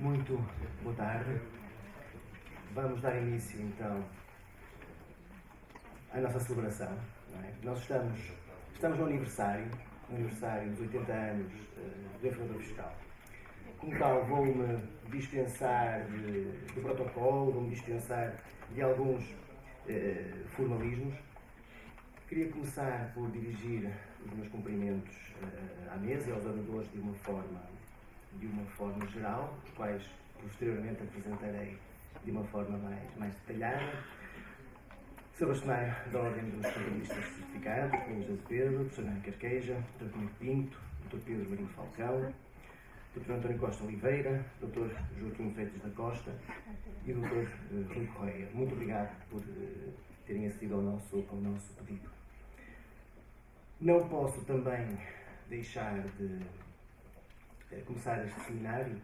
Muito boa tarde. Vamos dar início então à nossa celebração. Não é? Nós estamos no aniversário dos 80 anos do Informador Fiscal. Como tal, vou-me dispensar do protocolo, vou-me dispensar de alguns formalismos. Queria começar por dirigir os meus cumprimentos à mesa e aos oradores de uma forma geral, os quais posteriormente apresentarei de uma forma mais detalhada. Sr. Bastonário da Ordem dos Contabilistas Certificados, Dr. Luís Azevedo, Dr. Ana Carqueja, Dr. Pinto Pinto, Dr. Pedro Marinho Falcão, Dr. António Costa Oliveira, Dr. Joaquim Freitas da Costa e Dr. Rui Correia. Muito obrigado por terem acedido ao nosso pedido. Não posso também deixar de começar este seminário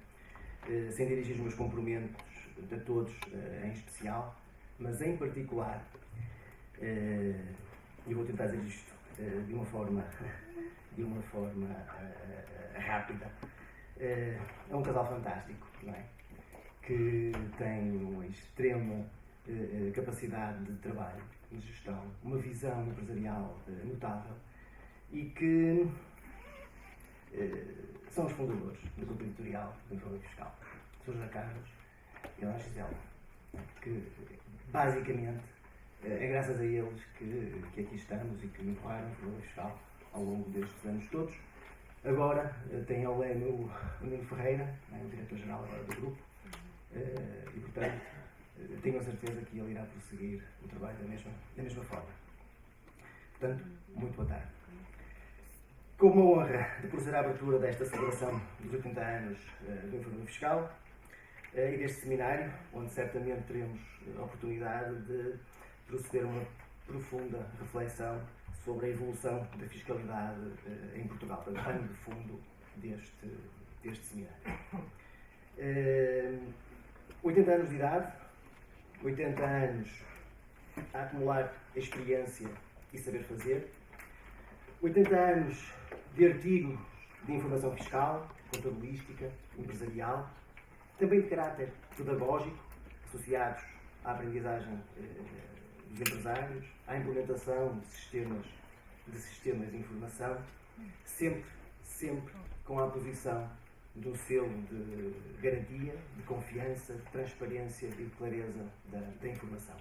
sem dirigir os meus cumprimentos a todos em especial, mas em particular, e vou tentar dizer isto de uma forma rápida, é um casal fantástico, não é? Que tem uma extrema capacidade de trabalho, de gestão, uma visão empresarial notável e que são os fundadores do Grupo Editorial do Informador Fiscal, Sr. José Carlos e a Gisela, que basicamente é graças a eles que aqui estamos e que me empurraram o Informador Fiscal ao longo destes anos todos. Agora tem ao leme o Nuno Ferreira, o diretor-geral agora do grupo, e portanto tenho a certeza que ele irá prosseguir o trabalho da mesma forma. Portanto, muito boa tarde. Com uma honra de proceder à abertura desta celebração dos 80 anos do Informador Fiscal e deste seminário, onde certamente teremos a oportunidade de proceder a uma profunda reflexão sobre a evolução da fiscalidade em Portugal, para o pano de fundo deste seminário. 80 anos de idade, 80 anos a acumular experiência e saber fazer, 80 anos de artigos de informação fiscal, contabilística, empresarial, também de caráter pedagógico, associados à aprendizagem dos empresários, à implementação de sistemas de informação, sempre com a posição do selo de garantia, de confiança, de transparência e de clareza da informação.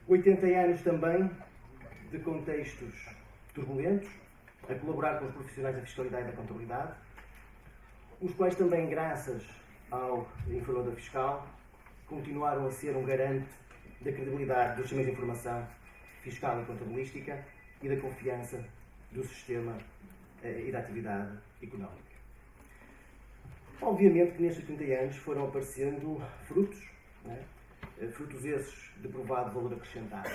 80 anos também de contextos turbulentos, a colaborar com os profissionais da fiscalidade e da contabilidade, os quais também, graças ao Informador Fiscal, continuaram a ser um garante da credibilidade dos sistemas de informação fiscal e contabilística e da confiança do sistema e da atividade económica. Obviamente que nestes 80 anos foram aparecendo frutos, frutos esses de provado valor acrescentado.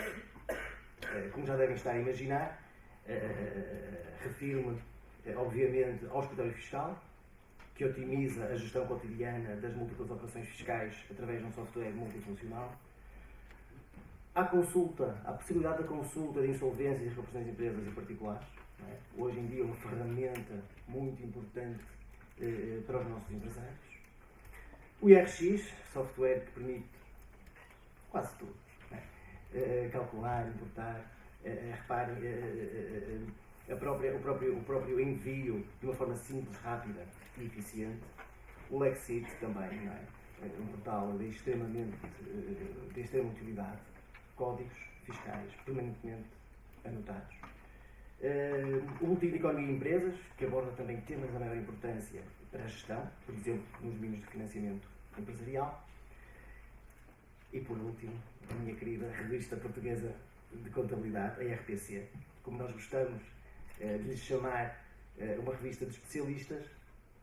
Como já devem estar a imaginar, refiro-me, obviamente, ao escritório fiscal, que otimiza a gestão cotidiana das múltiplas operações fiscais através de um software multifuncional, à possibilidade da consulta de insolvências e recuperações de empresas e particulares. Hoje em dia, uma ferramenta muito importante para os nossos empresários. O IRX, software que permite quase tudo. Calcular, importar, reparem, o próprio envio de uma forma simples, rápida e eficiente. O Lexit também, é um portal de extrema utilidade, códigos fiscais permanentemente anotados. O Boletim de Economia e Empresas, que aborda também temas da maior importância para a gestão, por exemplo, nos domínios de financiamento empresarial. E, por último, a minha querida Revista Portuguesa de Contabilidade, a RPC, como nós gostamos de lhe chamar, uma revista de especialistas,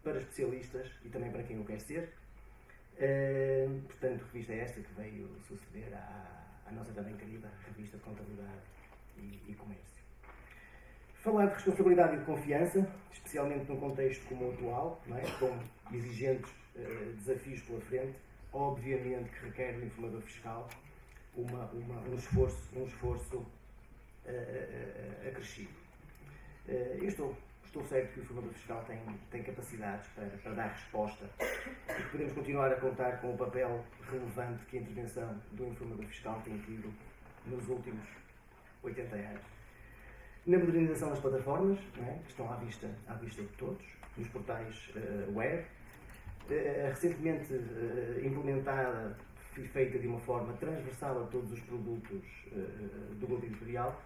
para especialistas e também para quem o quer ser. Portanto, revista esta que veio suceder à nossa também querida Revista de Contabilidade e Comércio. Falar de responsabilidade e de confiança, especialmente num contexto como o atual, com exigentes desafios pela frente, obviamente que requer do informador fiscal um esforço acrescido. Eu estou estou certo que o informador fiscal tem capacidades para dar resposta e que podemos continuar a contar com o papel relevante que a intervenção do informador fiscal tem tido nos últimos 80 anos. Na modernização das plataformas, que estão à vista de todos, nos portais web, recentemente implementada e feita de uma forma transversal a todos os produtos do grupo editorial,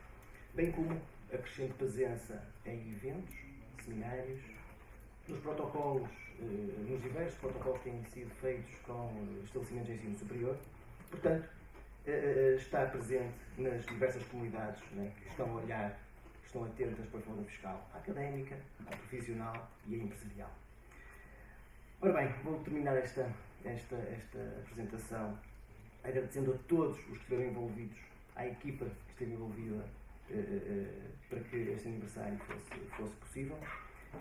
bem como a crescente presença em eventos, seminários, nos protocolos, nos diversos protocolos que têm sido feitos com estabelecimentos de ensino superior. Portanto, está presente nas diversas comunidades que estão a olhar, que estão atentas para a forma fiscal, a académica, a profissional e a empresarial. Ora bem, vou terminar esta apresentação agradecendo a todos os que estiveram envolvidos, à equipa que esteve envolvida para que este aniversário fosse possível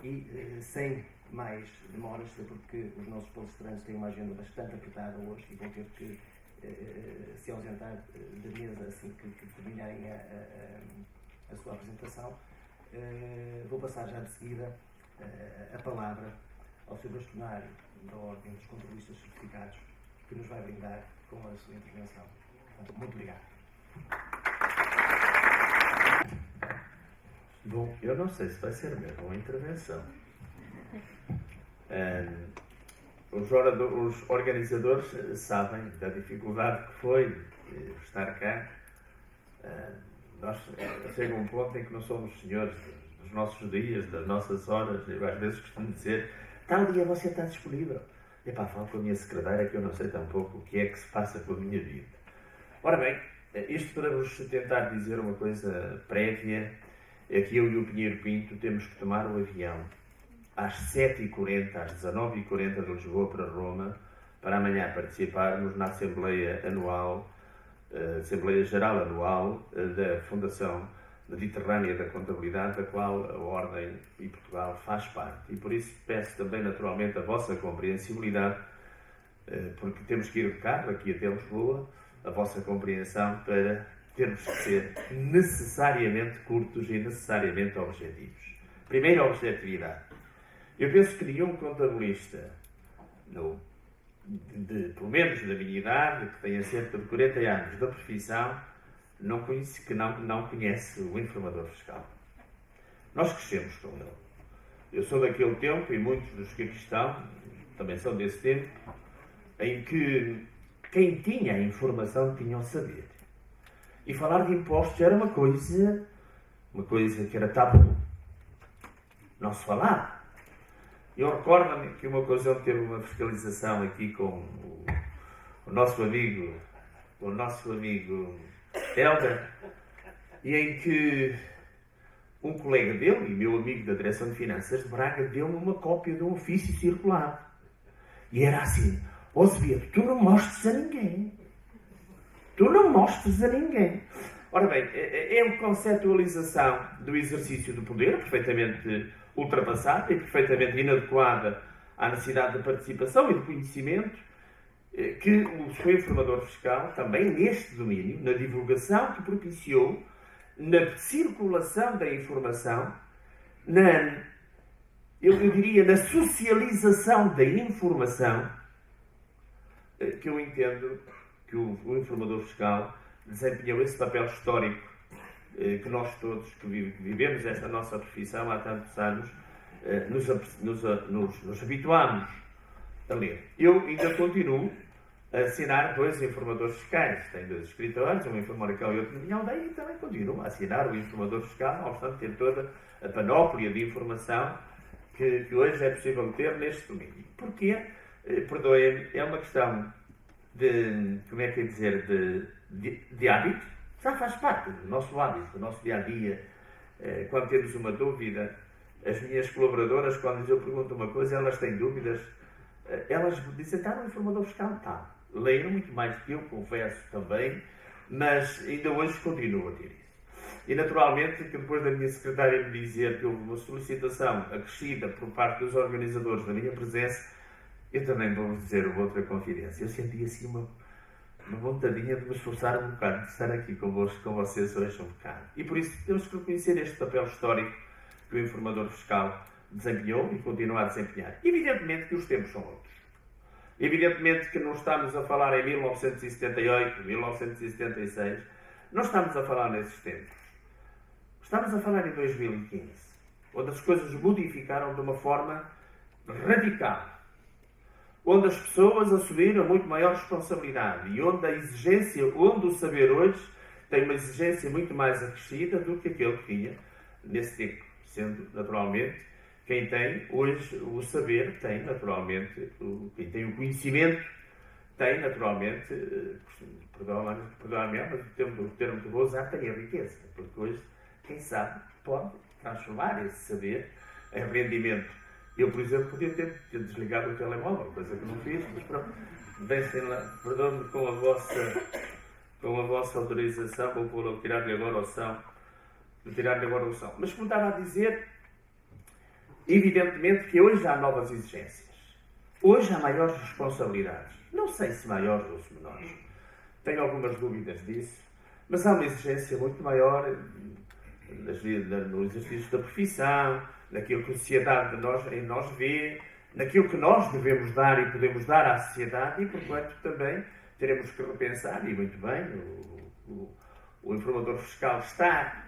e sem mais demoras, porque os nossos palestrantes têm uma agenda bastante apertada hoje e vão ter que se ausentar da mesa assim que terminarem a sua apresentação. Vou passar já de seguida a palavra ao Sr. Bastonário da Ordem dos Contabilistas Certificados, que nos vai brindar com a sua intervenção. Muito obrigado. Bom, eu não sei se vai ser mesmo uma intervenção. Os organizadores sabem da dificuldade que foi estar cá. Nós chega um ponto em que não somos senhores dos nossos dias, das nossas horas. Eu às vezes costumo dizer: tal dia você está disponível? Epá, falo com a minha secretária que eu não sei tampouco o que é que se passa com a minha vida. Ora bem, isto para vos tentar dizer uma coisa prévia, é que eu e o Pinheiro Pinto temos que tomar o avião às 7h40, às 19h40 de Lisboa para Roma, para amanhã participarmos na Assembleia Geral Anual da Fundação Mediterrânea da Contabilidade, da qual a Ordem e Portugal faz parte. E por isso peço também naturalmente a vossa compreensibilidade, porque temos que ir de carro aqui até Lisboa, a vossa compreensão para termos que ser necessariamente curtos e necessariamente objetivos. Primeiro, a objetividade. Eu penso que nenhum contabilista, pelo menos da minha idade, que tenha cerca de 40 anos da profissão, não conhece o informador fiscal. Nós crescemos com ele. Eu sou daquele tempo, e muitos dos que aqui estão também são desse tempo, em que quem tinha a informação tinha o saber. E falar de impostos era uma coisa que era tabu. Não se falava. Eu recordo-me que uma ocasião teve uma fiscalização aqui com o nosso amigo Helder, e em que um colega dele, e meu amigo da Direção de Finanças de Braga, deu-me uma cópia de um ofício circular. E era assim: ó Zebedeo, tu não mostres a ninguém. Tu não mostres a ninguém. Ora bem, é uma conceptualização do exercício do poder, perfeitamente ultrapassada e perfeitamente inadequada à necessidade de participação e de conhecimento, que o seu informador fiscal, também neste domínio, na divulgação que propiciou, na circulação da informação, eu diria, na socialização da informação, que eu entendo que o informador fiscal desempenhou esse papel histórico que nós todos que vivemos esta nossa profissão há tantos anos nos habituamos a ler. Eu ainda continuo a assinar 2 informadores fiscais. Tenho 2 escritórios, um em Famalicão e outro na minha aldeia, e também continuo a assinar o informador fiscal, não obstante ter toda a panóplia de informação que hoje é possível ter neste domínio. Porquê? Perdoem-me, é uma questão de, como é que é dizer, de hábito. Já faz parte do nosso hábito, do nosso dia-a-dia. Quando temos uma dúvida, as minhas colaboradoras, quando eu pergunto uma coisa, elas têm dúvidas, elas dizem: está no informador fiscal? Está. Leio muito mais do que eu, confesso também, mas ainda hoje continuo a ter isso. E naturalmente que depois da minha secretária me dizer que houve uma solicitação acrescida por parte dos organizadores da minha presença, eu também vou dizer uma outra confidência. Eu senti assim uma vontadinha de me esforçar um bocado, de estar aqui convosco, com vocês hoje um bocado. E por isso temos que reconhecer este papel histórico que o informador fiscal desempenhou e continua a desempenhar. Evidentemente que os tempos são outros. Evidentemente que não estamos a falar em 1978, 1976, não estamos a falar nesses tempos. Estamos a falar em 2015, onde as coisas modificaram de uma forma radical, onde as pessoas assumiram muito maior responsabilidade e onde a exigência, onde o saber hoje tem uma exigência muito mais acrescida do que aquele que tinha nesse tempo, sendo naturalmente quem tem hoje o saber tem naturalmente, quem tem o conhecimento tem naturalmente, perdoa-me, mas o termo que vou usar tem a riqueza, porque hoje quem sabe pode transformar esse saber em rendimento. Eu, por exemplo, podia ter desligado o telemóvel, coisa que não fiz, mas pronto, deixem lá, perdão-me com a vossa autorização, vou tirar-lhe agora o som. Mas como estava a dizer, evidentemente que hoje há novas exigências. Hoje há maiores responsabilidades. Não sei se maiores ou se menores. Tenho algumas dúvidas disso, mas há uma exigência muito maior no exercício da profissão, naquilo que a sociedade em nós vê, naquilo que nós devemos dar e podemos dar à sociedade, e porquanto também teremos que repensar, e muito bem, o informador fiscal está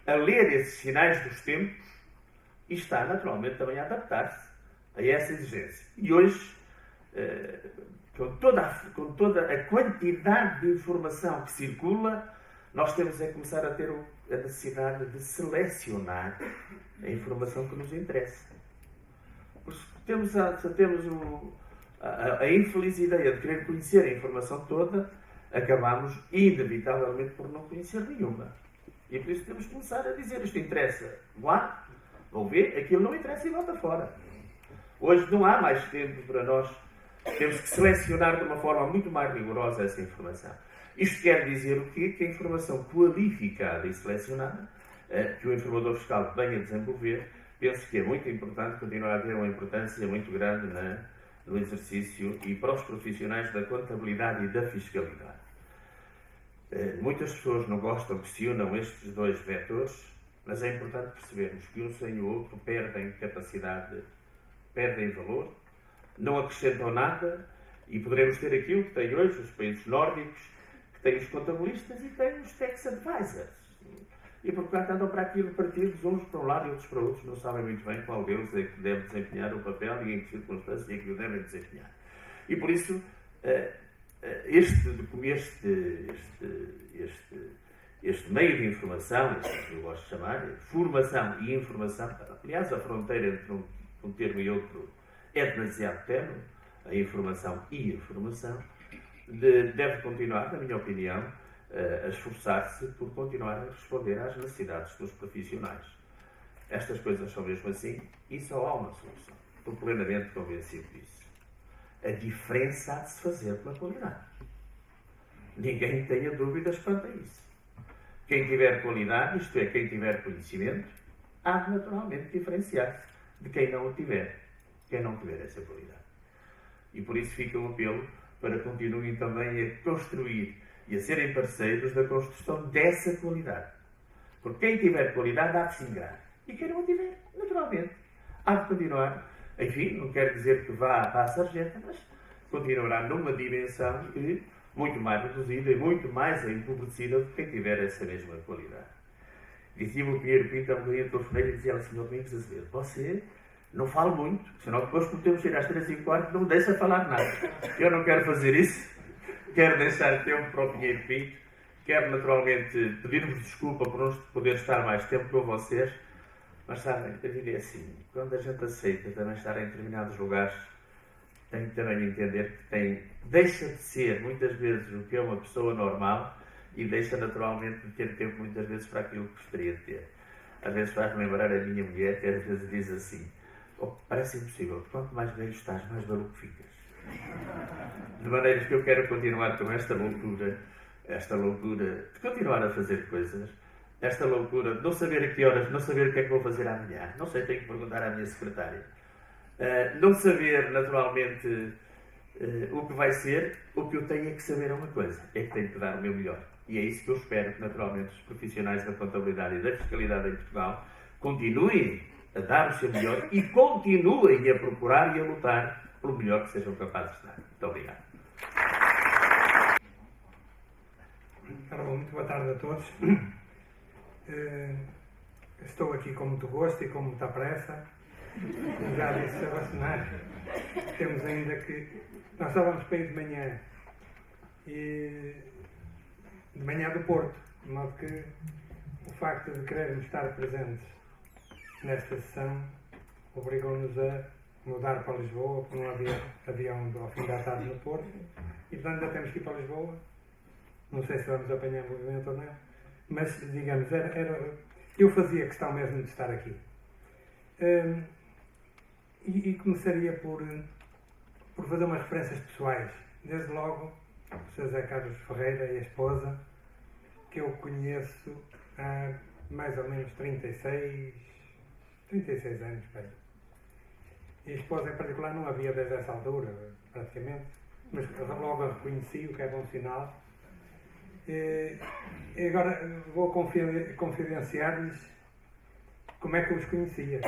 a ler esses sinais dos tempos e está naturalmente também a adaptar-se a essa exigência. E hoje, com toda a quantidade de informação que circula, nós temos é começar a ter a necessidade de selecionar a informação que nos interessa. Porque temos a infeliz ideia de querer conhecer a informação toda, acabamos inevitavelmente por não conhecer nenhuma. E por isso temos que começar a dizer: isto interessa, lá, vou ver, aquilo não interessa e volta fora. Hoje não há mais tempo para nós, temos que selecionar de uma forma muito mais rigorosa essa informação. Isto quer dizer o quê? Que a informação qualificada e selecionada, que o informador fiscal venha a desenvolver, penso que é muito importante, continuar a ter uma importância muito grande no exercício e para os profissionais da contabilidade e da fiscalidade. Muitas pessoas não gostam, questionam estes dois vetores, mas é importante percebermos que um sem o outro perdem capacidade, perdem valor, não acrescentam nada, e poderemos ter aquilo que tem hoje os países nórdicos, que têm os contabilistas e têm os tax advisors. E portanto andam para aqui repartidos, uns para um lado e outros para outros, não sabem muito bem qual deles é que deve desempenhar o papel e em que circunstâncias é que o devem desempenhar. E por isso, este meio de informação, este que eu gosto de chamar, formação e informação, aliás, a fronteira entre um termo e outro é demasiado ténue, a informação e a formação, deve continuar, na minha opinião, a esforçar-se por continuar a responder às necessidades dos profissionais. Estas coisas são mesmo assim e só há uma solução. Estou plenamente convencido disso. A diferença há de se fazer pela qualidade. Ninguém tenha dúvidas quanto a isso. Quem tiver qualidade, isto é, quem tiver conhecimento, há de naturalmente diferenciar-se de quem não o tiver, quem não tiver essa qualidade. E por isso fica o apelo para que continuem também a construir e a serem parceiros da construção dessa qualidade. Porque quem tiver qualidade há de se ingrar. E quem não tiver, naturalmente, há de continuar. Enfim, não quer dizer que vá à sarjeta, mas continuará numa dimensão muito mais reduzida e muito mais empobrecida do que quem tiver essa mesma qualidade. Dizia-me o Pinheiro Pinto, a mulher do Torneiro, e dizia ao Sr. Domingos Azevedo: você não fala muito, senão depois podemos ir às 3h15 não me deixa falar nada. Eu não quero fazer isso. Quero deixar tempo para o Pinheiro Pinto, quero naturalmente pedir-vos desculpa por não poder estar mais tempo com vocês, mas sabem, a vida é assim, quando a gente aceita também estar em determinados lugares, tem que também entender que deixa de ser muitas vezes o que é uma pessoa normal e deixa naturalmente de ter tempo muitas vezes para aquilo que gostaria de ter. Às vezes faz-me lembrar a minha mulher, que às vezes diz assim: parece impossível, quanto mais velho estás, mais maluco ficas. De maneira que eu quero continuar com esta loucura de continuar a fazer coisas, esta loucura de não saber a que horas, não saber o que é que vou fazer amanhã, não sei, tenho que perguntar à minha secretária, não saber naturalmente o que vai ser, o que eu tenho é que saber uma coisa, é que tenho que dar o meu melhor. E é isso que eu espero que naturalmente os profissionais da contabilidade e da fiscalidade em Portugal continuem a dar o seu melhor e continuem a procurar e a lutar pelo melhor que sejam capazes de dar. Muito obrigado. Ora bom, muito boa tarde a todos. Estou aqui com muito gosto e com muita pressa. Como já disse a vacinar, temos ainda que... Nós estávamos para ir de manhã, de manhã do Porto, de modo que o facto de querermos estar presentes nesta sessão obrigou-nos a mudar para Lisboa, porque não havia avião ao fim da tarde no Porto, e portanto ainda temos que ir para Lisboa. Não sei se vamos apanhar movimento ou não, mas digamos, eu fazia questão mesmo de estar aqui. E começaria por fazer umas referências pessoais. Desde logo, o Sr. José Carlos Ferreira e a esposa, que eu conheço há mais ou menos 36 anos. Bem. E a esposa em particular não havia desde essa altura, praticamente, mas logo a reconheci, o que é bom sinal. E agora vou confidenciar-lhes como é que eu os conhecia.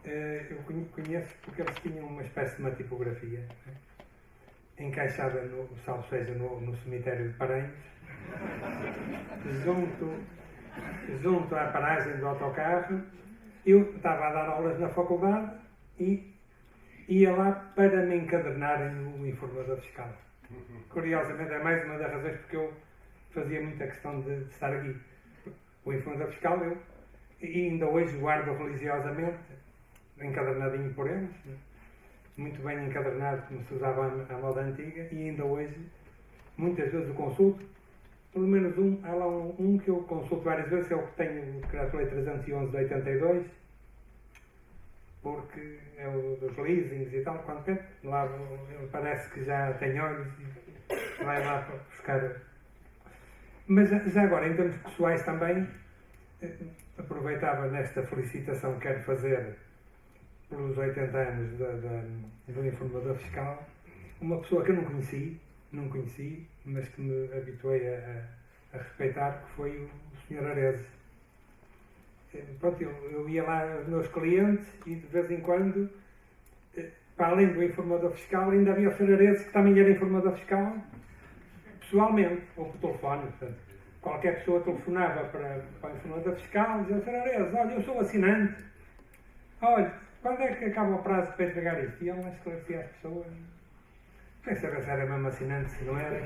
Eu conheço porque eles tinham uma espécie de uma tipografia, né, encaixada, salvo seja, no cemitério de Paranhos, junto à paragem do autocarro. Eu estava a dar aulas na faculdade e ia lá para me encadernarem no informador fiscal. Curiosamente, é mais uma das razões porque eu fazia muita questão de estar aqui. O informador fiscal, eu ainda hoje guardo religiosamente, encadernadinho por eles, muito bem encadernado, como se usava à moda antiga, e ainda hoje, muitas vezes o consulto, pelo menos há lá um que eu consulto várias vezes, que é o que tenho, que é a Lei 311 de 82, porque é o dos leasings e tal, quando pede, lá parece que já tem olhos e vai lá para buscar. Mas já agora, em termos pessoais também, aproveitava nesta felicitação que quero fazer pelos 80 anos do informador fiscal, uma pessoa que eu não conheci, mas que me habituei a respeitar, que foi o Sr. Arezzo. Pronto, eu ia lá aos meus clientes e de vez em quando, para além do informador fiscal, ainda havia o Sr. Arezzo, que também era informador fiscal, pessoalmente, ou por telefone. Portanto, qualquer pessoa telefonava para o informador fiscal e dizia: Sr. Arezzo, olha, eu sou assinante, olha, quando é que acaba o prazo para entregar isto? E ele esclarecia às pessoas. Nem saber se era mesmo assinante, se não era.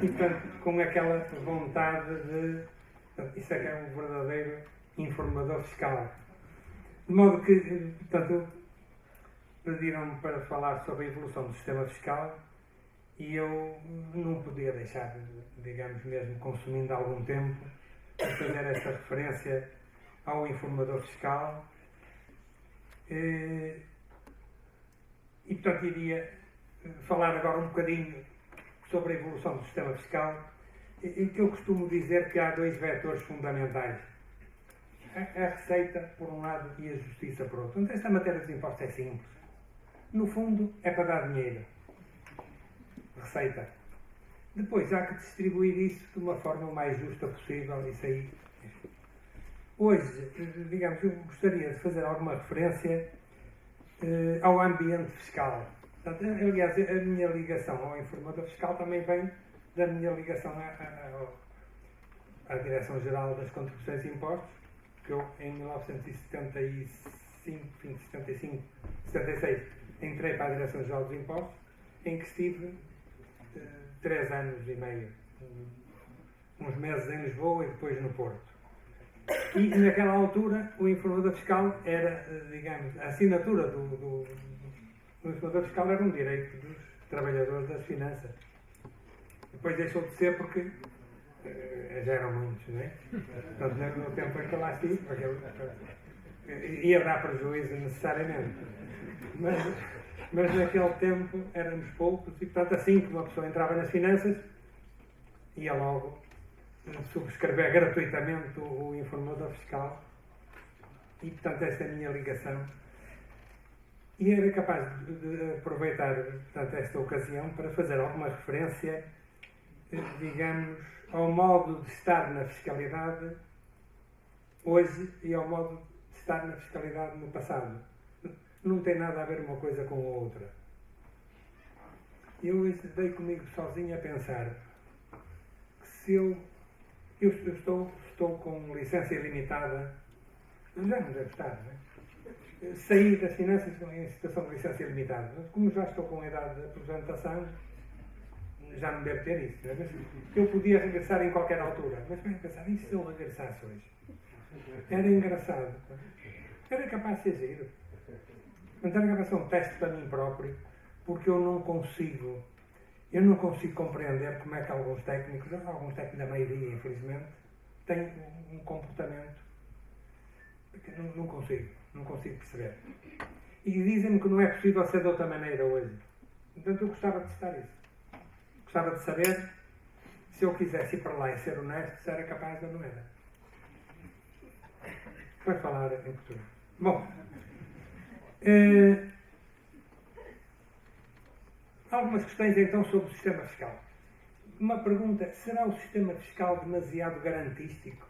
E, portanto, com aquela vontade de... Portanto, isso é que é um verdadeiro informador fiscal. De modo que, portanto, pediram-me para falar sobre a evolução do sistema fiscal e eu não podia deixar, digamos mesmo, consumindo algum tempo, a fazer esta referência ao informador fiscal. E, portanto, iria falar agora um bocadinho sobre a evolução do sistema fiscal, em que eu costumo dizer que há dois vetores fundamentais. A receita, por um lado, e a justiça, por outro. Então, esta matéria dos impostos é simples. No fundo, é para dar dinheiro. Receita. Depois, há que distribuir isso de uma forma o mais justa possível. Isso aí. Hoje, digamos, eu gostaria de fazer alguma referência ao ambiente fiscal. Portanto, aliás, a minha ligação ao informador fiscal também vem da minha ligação à Direção-Geral das Contribuições e Impostos, que eu, em 1976, entrei para a Direção-Geral dos Impostos, em que estive 3 anos e meio, uns meses em Lisboa e depois no Porto. E naquela altura o informador fiscal era, digamos, a assinatura do informador fiscal era um direito dos trabalhadores das finanças. Depois deixou de ser porque já eram muitos, não é? Portanto, no tempo em que eu lá estive, ia dar prejuízo necessariamente. Mas naquele tempo éramos poucos e, portanto, assim que uma pessoa entrava nas finanças, ia logo subscrever gratuitamente o informador fiscal. E, portanto, esta é a minha ligação. E era capaz de aproveitar, portanto, esta ocasião para fazer alguma referência, digamos, ao modo de estar na fiscalidade hoje e ao modo de estar na fiscalidade no passado. Não tem nada a ver uma coisa com a outra. Eu dei comigo sozinho a pensar que se eu estou com licença ilimitada, já não deve estar, não é? Saí das finanças em situação de licença ilimitada. Como já estou com a idade de aposentação, já não devo ter isso. Não é? Mas eu podia regressar em qualquer altura. Mas bem pensar, e se eu regressasse hoje? Era engraçado. Era capaz de ser giro. Mas era capaz de ser um teste para mim próprio, porque eu não consigo compreender como é que alguns técnicos da maioria, infelizmente, têm um comportamento que não consigo perceber. E dizem-me que não é possível ser de outra maneira hoje. Portanto, eu gostava de testar isso. Gostava de saber se eu quisesse ir para lá e ser honesto, se era capaz ou não era. Vai falar em português. Bom, algumas questões então sobre o sistema fiscal. Uma pergunta: será o sistema fiscal demasiado garantístico?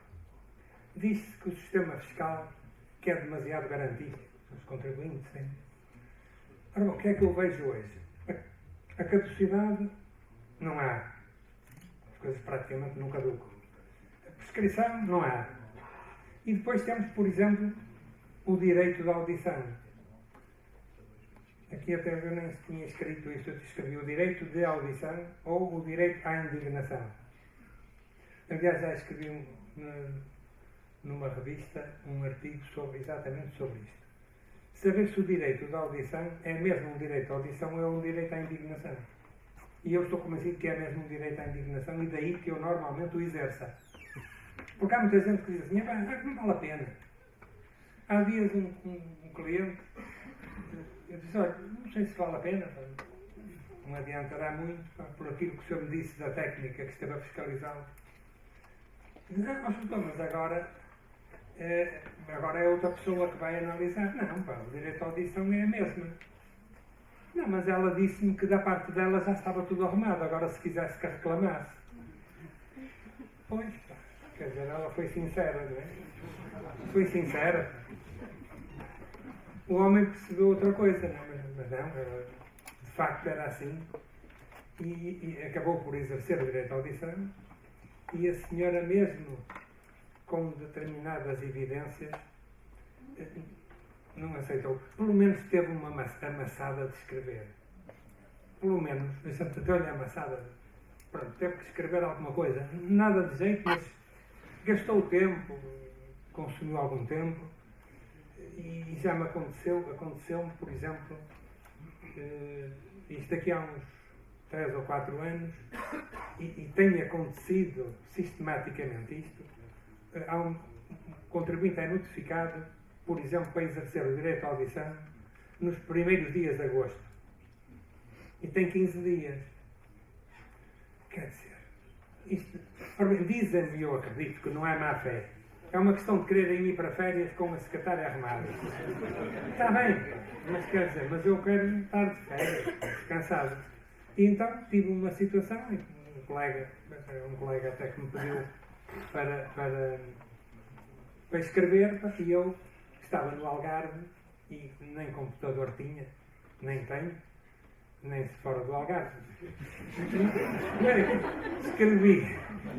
Diz-se que o sistema fiscal que é demasiado garantístico. Os contribuintes, sim. Ora, o que é que eu vejo hoje? A caducidade não há. As coisas praticamente não caducam. A prescrição não há. E depois temos, por exemplo, o direito da audição. Aqui até eu nem tinha escrito isto, eu escrevi o direito de audição ou o direito à indignação. Aliás, já escrevi numa revista um artigo exatamente sobre isto. Saber se o direito da audição é mesmo um direito à audição ou é um direito à indignação. E eu estou convencido que é mesmo um direito à indignação e daí que eu normalmente o exerça. Porque há muita gente que diz assim, não vale a pena. Há dias um cliente, eu disse, olha, não sei se vale a pena, não adiantará muito, por aquilo que o senhor me disse da técnica que esteve a fiscalizá-lo. Mas agora é outra pessoa que vai analisar. Não, o direito à audição é a mesma. Não, mas ela disse-me que da parte dela já estava tudo arrumado, agora se quisesse que reclamasse. Pois, quer dizer, ela foi sincera, não é? Foi sincera. O homem percebeu outra coisa, não é? Mas não, de facto era assim. E acabou por exercer o direito à audição. E a senhora mesmo, com determinadas evidências, não aceitou. Pelo menos teve uma amassada de escrever. Pelo menos, deixa-me ter-lhe amassada. Pronto, teve que escrever alguma coisa. Nada de jeito, mas gastou tempo, consumiu algum tempo. E já me aconteceu-me, por exemplo, isto aqui há uns 3 ou 4 anos, e tem acontecido sistematicamente isto. Há um contribuinte é notificado, por exemplo, para exercer o direito à audição nos primeiros dias de agosto. E tem 15 dias. Quer dizer, dizem-me, eu acredito que não é má fé. É uma questão de quererem ir para férias com a secretária arrumada. Está bem, mas quer dizer, mas eu quero estar de férias, descansado. E então tive uma situação, um colega até que me pediu para escrever, e eu estava no Algarve e nem computador tinha, nem tenho, nem fora do Algarve.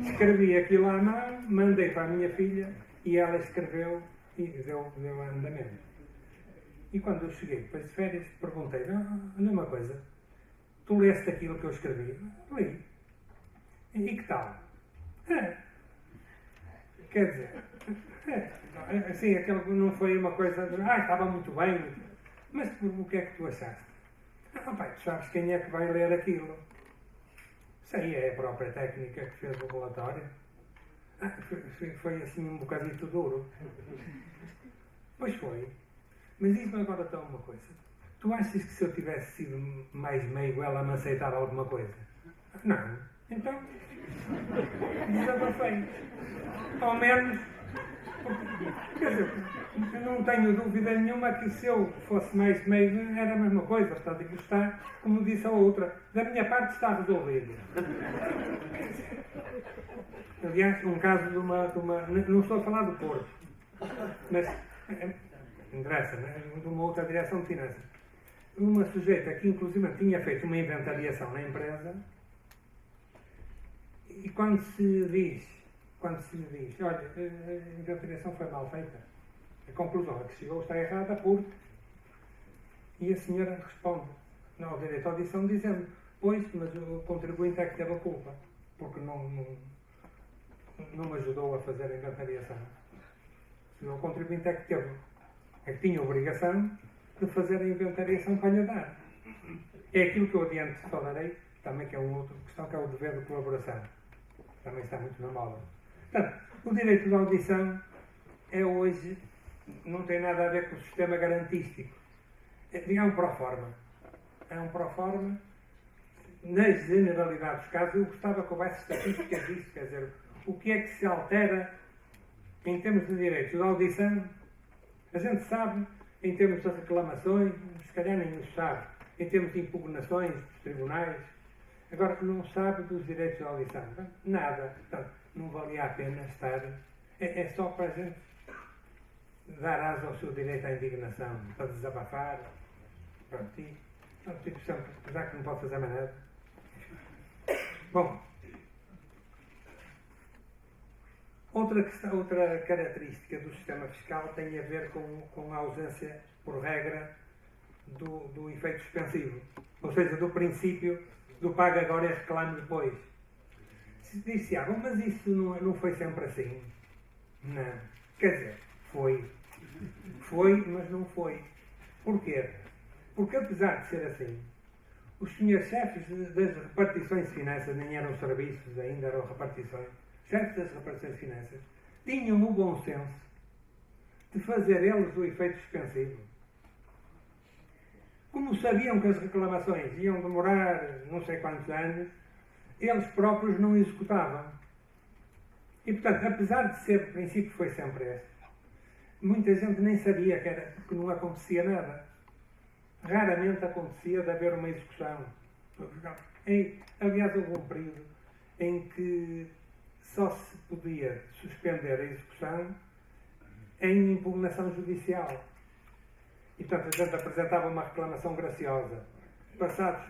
Escrevi aquilo à mão, mandei para a minha filha e ela escreveu e deu andamento. E quando eu cheguei depois de férias, perguntei, olha uma coisa, tu leste aquilo que eu escrevi? Li. E que tal? Quer dizer, assim, aquilo não foi uma coisa de, estava muito bem, mas o que é que tu achaste? Pai, tu sabes quem é que vai ler aquilo? Sei, é a própria técnica que fez o relatório. Foi assim um bocadito duro. Pois foi. Mas diz-me agora então uma coisa. Tu achas que se eu tivesse sido mais meigo ela me aceitava alguma coisa? Não. Então, desabafei. Ao menos, quer dizer, eu não tenho dúvida nenhuma que se eu fosse mais meigo era a mesma coisa. Portanto, aquilo está, como disse a outra, da minha parte está resolvido. Aliás, um caso de uma não estou a falar do Porto, Mas interessa, né? De uma outra direção de finanças. Uma sujeita que inclusive tinha feito uma inventariação na empresa e quando se lhe diz, olha, a inventariação foi mal feita, a conclusão a que chegou está errada porque... E a senhora responde, não, o direito à audição dizendo, pois, mas o contribuinte é que teve a culpa, porque não me ajudou a fazer a inventariação. O contribuinte é que tinha a obrigação de fazer a inventariação para lhe dar. É aquilo que eu adiante falarei, também que é uma outra questão, que é o dever de colaboração. Também está muito na moda. Portanto, o direito de audição é hoje, não tem nada a ver com o sistema garantístico. É um pró-forma. É um pró-forma. Na generalidade dos casos, eu gostava que houvesse estatísticas disso, quer dizer, o que é que se altera em termos de direitos de audição. A gente sabe, em termos de reclamações, se calhar nem os sabe, em termos de impugnações dos tribunais, agora não sabe dos direitos de audição. Nada. Portanto, não valia a pena estar. É só para a gente dar asa ao seu direito à indignação, para desabafar. Pronto, tipo sempre, já que não pode fazer mais nada. Bom, outra característica do sistema fiscal tem a ver com a ausência, por regra, do efeito suspensivo. Ou seja, do princípio do paga agora e reclame depois. Se disse, mas isso não foi sempre assim. Não. Quer dizer, foi. Foi, mas não foi. Porquê? Porque apesar de ser assim, os senhores chefes das repartições de finanças, nem eram serviços ainda, eram repartições, chefes das repartições de finanças, tinham o bom senso de fazer eles o efeito suspensivo. Como sabiam que as reclamações iam demorar não sei quantos anos, eles próprios não executavam. E, portanto, apesar de ser, o princípio foi sempre este, muita gente nem sabia que não acontecia nada. Raramente acontecia de haver uma execução. Aliás, houve um período em que só se podia suspender a execução em impugnação judicial. E, portanto, a gente apresentava uma reclamação graciosa. Passados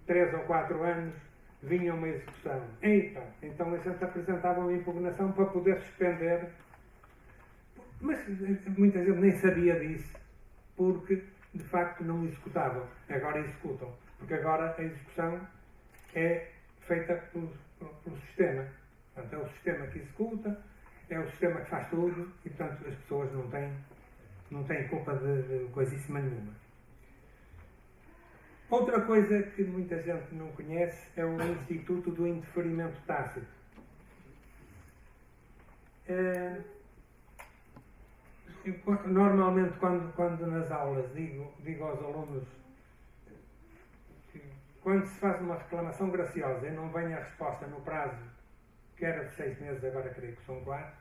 3 ou 4 anos, vinha uma execução. Então a gente apresentava uma impugnação para poder suspender. Mas muita gente nem sabia disso, porque, de facto, não executavam. Agora executam. Porque agora a execução é feita pelo sistema. Portanto, é o sistema que executa, é o sistema que faz tudo e, portanto, as pessoas não têm culpa de coisíssima nenhuma. Outra coisa que muita gente não conhece é o Instituto do Indeferimento Tácito. Normalmente, quando nas aulas digo aos alunos que quando se faz uma reclamação graciosa e não vem a resposta no prazo, que era de 6 meses, agora creio que são 4,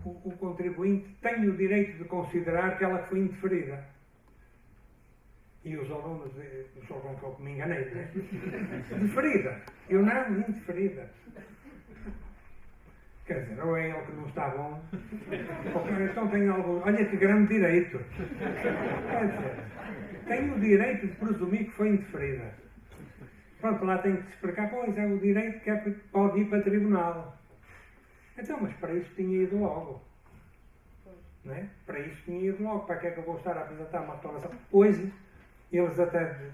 o contribuinte tem o direito de considerar que ela foi indeferida. E os alunos jogam que eu me enganei, não é? Deferida. Eu não, indeferida. Quer dizer, ou é ele que não está bom, ou então tem algo. Olha que grande direito. Quer dizer, tem o direito de presumir que foi indeferida. Pronto, lá tem que se explicar, pois é o direito que pode ir para tribunal. Então, mas para isso tinha ido logo. Não é? Para isso tinha ido logo. Para que é que eu vou estar a apresentar uma reclamação? Hoje, eles até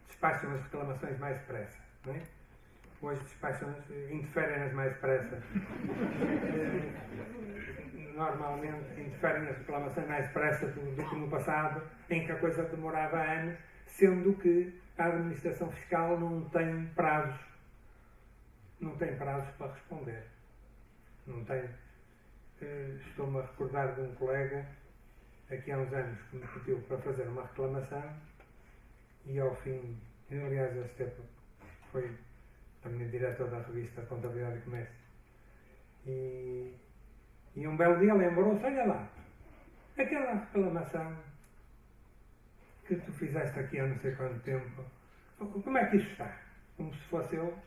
despacham as reclamações mais depressa. Não é? Hoje interferem-nas mais depressa. Normalmente interferem as reclamações mais depressa do que no passado, em que a coisa demorava anos, sendo que a administração fiscal não tem prazos. Não tem prazos para responder. Não tem. Estou-me a recordar de um colega, aqui há uns anos, que me pediu para fazer uma reclamação e ao fim, aliás, esse tempo foi também diretor da revista Contabilidade e Comércio. E um belo dia lembrou-se, olha lá, aquela reclamação que tu fizeste aqui há não sei quanto tempo, como é que isso está? Como se fosse eu.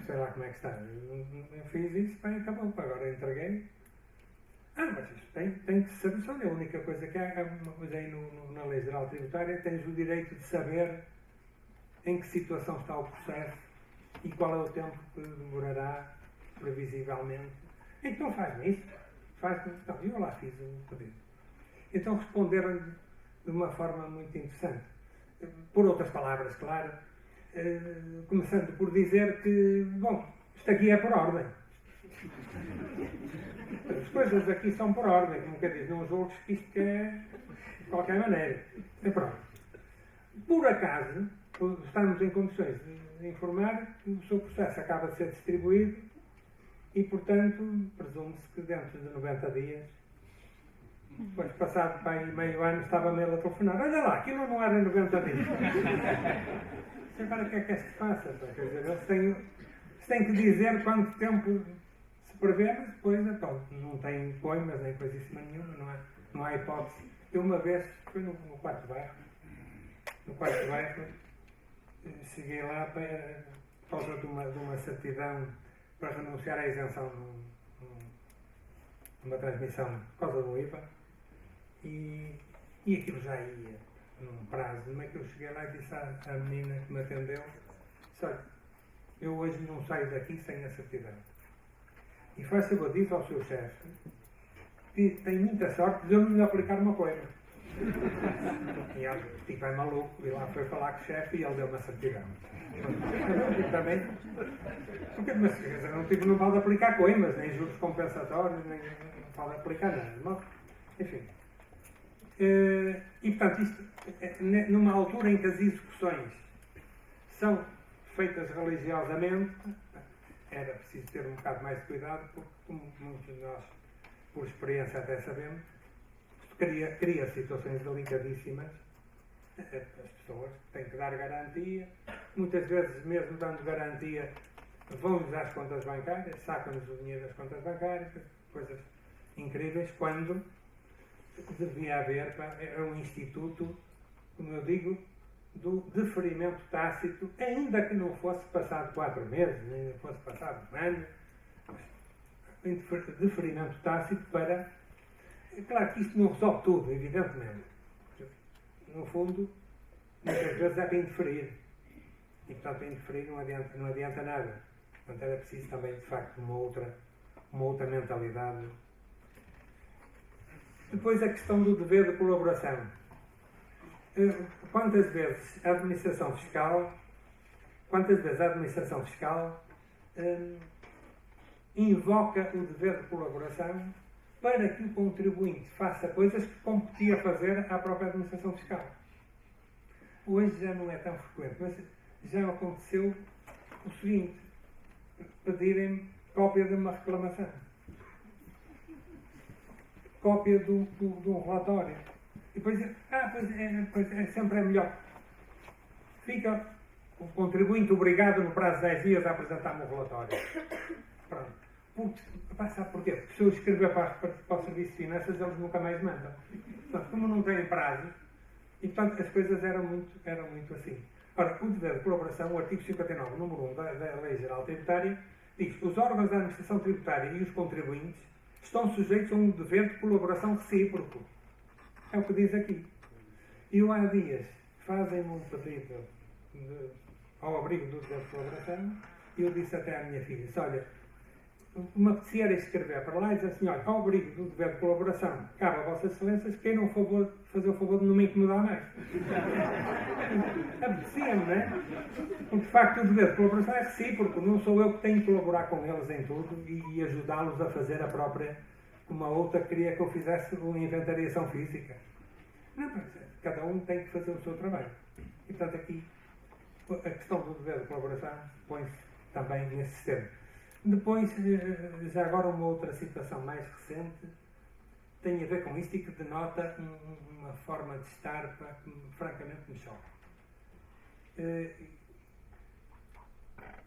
Sei lá como é que está. Eu fiz isso, bem, acabou, agora entreguei. Mas isto tem que se saber só. A única coisa que há, mas aí na Lei Geral Tributária, tens o direito de saber em que situação está o processo e qual é o tempo que demorará, previsivelmente. Então faz-me isso. Não, eu lá fiz o pedido. Então responderam de uma forma muito interessante. Por outras palavras, claro, começando por dizer que, bom, isto aqui é por ordem. As coisas aqui são por ordem, como quer dizer, não julgues que isto é de qualquer maneira. É por ordem. Por acaso, estamos em condições de informar que o seu processo acaba de ser distribuído e, portanto, presume-se que dentro de 90 dias, depois passado para meio ano, estava-me ele a telefonar. Olha lá, aquilo não era 90 dias. Agora o que é que se passa? Quer dizer, eles têm que dizer quanto tempo se prevê, mas depois, então, não tem poemas nem coisíssima nenhuma, não há hipótese. Eu uma vez, foi no quarto bairro, cheguei lá por causa de uma certidão para renunciar à isenção numa transmissão por causa do IVA e aquilo já ia num prazo. Como é que eu cheguei lá e disse à menina que me atendeu: olha, eu hoje não saio daqui sem a certidão. E faz favor, diz ao seu chefe que tem muita sorte de eu não lhe aplicar uma coisa. E ele, tipo, é maluco, e lá foi falar com o chefe e ele deu uma certidão. Eu também, porque, mas não pode aplicar coimas, nem juros compensatórios, nem não pode aplicar nada. Mas, enfim. E portanto, isto, numa altura em que as execuções são feitas religiosamente, era preciso ter um bocado mais de cuidado, porque, como muitos de nós, por experiência até sabemos, cria situações delicadíssimas. As pessoas têm que dar garantia, muitas vezes, mesmo dando garantia, vão-nos às contas bancárias, sacam-nos o dinheiro das contas bancárias, coisas incríveis, quando devia haver um instituto, como eu digo, do deferimento tácito, ainda que não fosse passado 4 meses, nem fosse passado um ano, deferimento tácito para. Claro que isto não resolve tudo, evidentemente. No fundo, muitas vezes é para interferir. E, portanto, para interferir não adianta nada. Portanto, era preciso também, de facto, uma outra mentalidade. Depois, a questão do dever de colaboração. Quantas vezes a administração fiscal invoca o dever de colaboração para que o contribuinte faça coisas que competia fazer à própria administração fiscal. Hoje já não é tão frequente, mas já aconteceu o seguinte: pedirem cópia de uma reclamação, cópia de um relatório. E depois dizer, pois sempre é melhor. Fica o contribuinte obrigado no prazo de 10 dias a apresentar-me o relatório. Pronto. Sabe porquê? Porque se eu escrever para o Serviço de Finanças, eles nunca mais mandam. Portanto, como não têm prazo, e portanto as coisas eram muito assim. Ora, o dever de colaboração, o artigo 59, número 1 da Lei Geral Tributária, diz que os órgãos da administração tributária e os contribuintes estão sujeitos a um dever de colaboração recíproco. É o que diz aqui. E eu há dias fazem-me um pedido ao abrigo do dever de colaboração e eu disse até à minha filha: olha, me apetecia escrever para lá e dizer assim: olha, ao abrigo do dever de colaboração, cabe a Vossas Excelências queiram fazer o favor de não me incomodar mais. Apetecia-me, não é? Porque de facto o dever de colaboração é recíproco, não sou eu que tenho que colaborar com eles em tudo e ajudá-los a fazer a própria, como a outra queria que eu fizesse uma inventariação física. Não, cada um tem que fazer o seu trabalho. E portanto aqui a questão do dever de colaboração põe-se também nesse sistema. Depois, já agora uma outra situação mais recente, tem a ver com isto e que denota uma forma de estar que francamente me choca.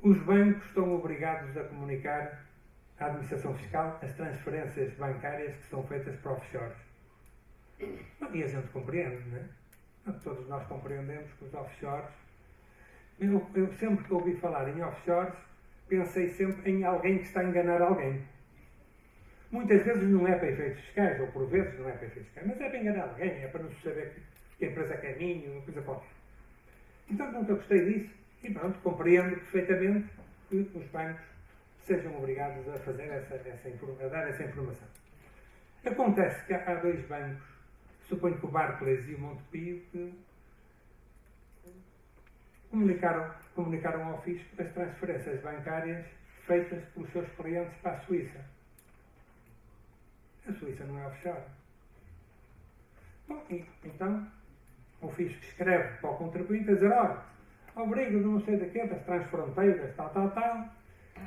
Os bancos estão obrigados a comunicar à administração fiscal as transferências bancárias que são feitas para offshores. E a gente compreende, não é? Todos nós compreendemos que os offshores... Eu sempre que ouvi falar em offshores, pensei sempre em alguém que está a enganar alguém. Muitas vezes não é para efeitos fiscais, ou por vezes não é para efeitos fiscais, mas é para enganar alguém, é para não se saber que a empresa quer minha, uma coisa qualquer. Então, nunca gostei disso e pronto, compreendo perfeitamente que os bancos sejam obrigados a fazer a dar essa informação. Acontece que há dois bancos, suponho que o Barclays e o Montepio, que comunicaram ao fisco as transferências bancárias feitas pelos seus clientes para a Suíça. A Suíça não é offshore. Bom, então, o fisco escreve para o contribuinte a dizer, olha, obrigo de não sei de quê, das transfronteiras, tal,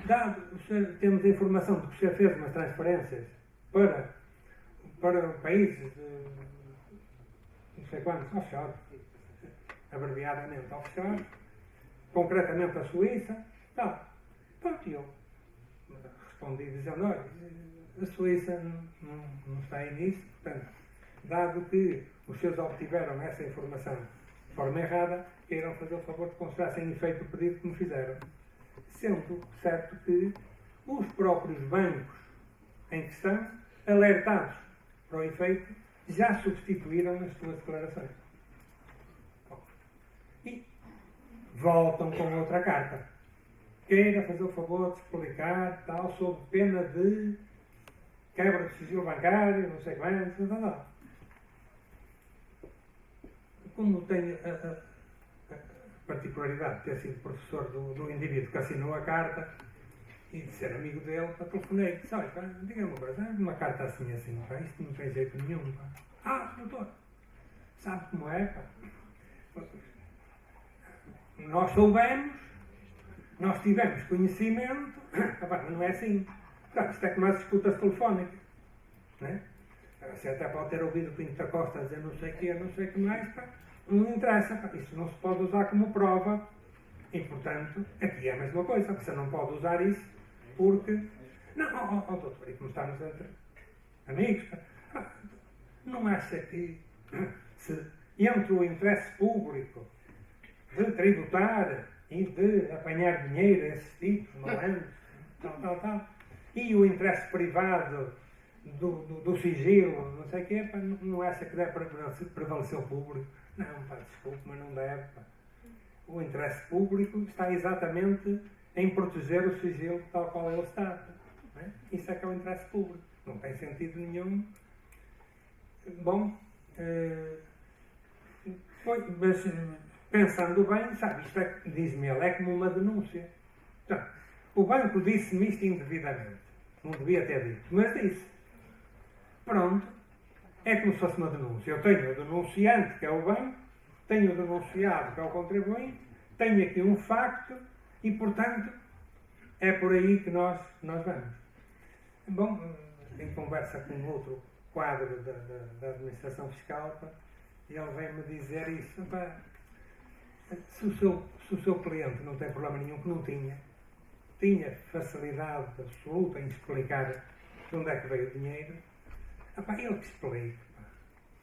dado, temos a informação de que o senhor fez umas transferências para países de não sei quantos, offshore, abreviadamente offshore, concretamente a Suíça, tal. Pronto, eu respondi dizendo, olha, a Suíça não está aí nisso, portanto, dado que os seus obtiveram essa informação de forma errada, queiram fazer o favor de considerar sem efeito o pedido que me fizeram. Sendo certo que os próprios bancos em questão, alertados para o efeito, já substituíram nas suas declarações. E voltam com outra carta. Queira fazer o favor de explicar, tal, sob pena de quebra de sigilo bancário, não sei quantos, tal. Como tenho a particularidade de ter sido professor do indivíduo que assinou a carta e de ser amigo dele, telefonei e disse, olha, diga-me uma coisa, uma carta assim, pá, isto não tem jeito nenhum, pá. Ah, doutor, sabe como é, pá? Nós soubemos, nós tivemos conhecimento, mas não é assim. Claro, isto é como as disputas telefónicas, não é? Você até pode ter ouvido o Pinto da Costa dizer não sei o que, não sei o que mais, pá. Não interessa, pá. Isso não se pode usar como prova e, portanto, aqui é a mesma coisa. Você não pode usar isso porque... Não, doutor, e como estamos entre amigos, pá. Não acha que se entre o interesse público de tributar e de apanhar dinheiro a esses tipos, malandros, tal, e o interesse privado do sigilo, não sei o quê, pá, não acha que deve prevalecer o público? Não, pá, desculpe, mas não deve, pá. O interesse público está exatamente em proteger o sigilo tal qual ele está. Não é? Isso é que é o interesse público. Não tem sentido nenhum. Bom, mas pensando bem, sabe, isto é, diz-me ele, é como uma denúncia. Então, o banco disse-me isto indevidamente. Não devia ter dito, mas disse. Pronto. É como se fosse uma denúncia. Eu tenho o denunciante, que é o banco, tenho o denunciado, que é o contribuinte, tenho aqui um facto e, portanto, é por aí que nós vamos. Bom, em conversa com outro quadro da administração fiscal, pá, ele vem-me dizer isso. Pá, se o seu cliente não tem problema nenhum, que não tinha facilidade absoluta em explicar de onde é que veio o dinheiro, ele que explique.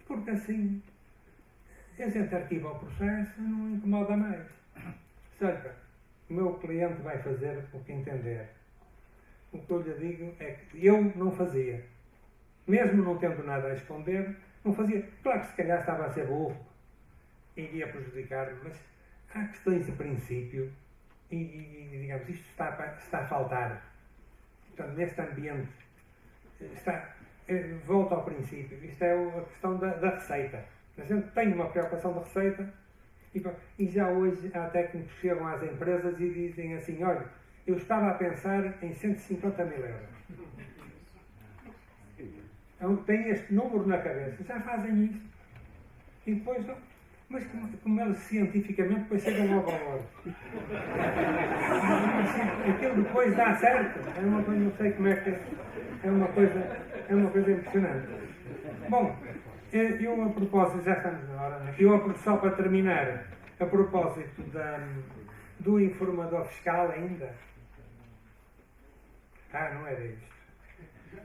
Porque assim, a gente arquiva o processo e não incomoda mais. Seja, o meu cliente vai fazer o que entender. O que eu lhe digo é que eu não fazia. Mesmo não tendo nada a esconder, não fazia. Claro que se calhar estava a ser burro e iria prejudicar-me, mas há questões de princípio e digamos, isto está a faltar. Portanto, neste ambiente, volto ao princípio, isto é a questão da receita. A gente tem uma preocupação da receita e já hoje há técnicos que chegam às empresas e dizem assim, olha, eu estava a pensar em 150 mil euros. Então, tem este número na cabeça, já fazem isto. E depois, mas como eles cientificamente depois chegam ao valor. Aquilo depois dá certo. É uma coisa, não sei como é que é uma coisa impressionante. Bom, eu a propósito, já estamos na hora, né? Só para terminar, a propósito do informador fiscal ainda. Não era isto.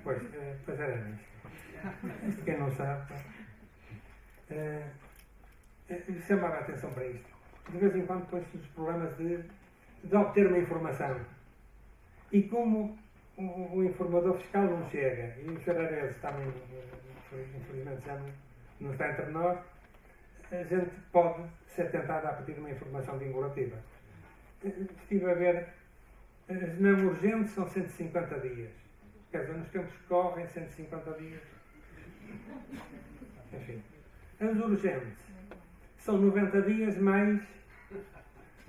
Pois era isto. Quem não sabe, chamava a atenção para isto. De vez em quando põe-se os problemas de obter uma informação. E como o informador fiscal não chega, e o Sr. Arezo também, infelizmente, já não está entre nós, a gente pode ser tentado a pedir uma informação vinculativa. Estive a ver, as não urgentes são 150 dias. Quer dizer, nos tempos que correm, 150 dias. Enfim. As urgentes são 90 dias mais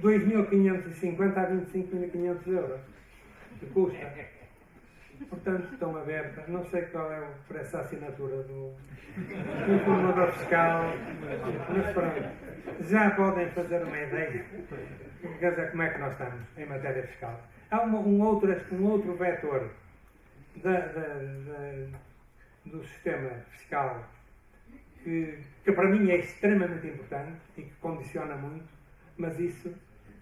2.550 a 25.500 euros que custa. Portanto, estão abertas. Não sei qual é o preço da assinatura do informador fiscal, mas pronto. Já podem fazer uma ideia. Quer dizer, como é que nós estamos em matéria fiscal. Há um outro vetor do sistema fiscal que para mim é extremamente importante e que condiciona muito, mas isso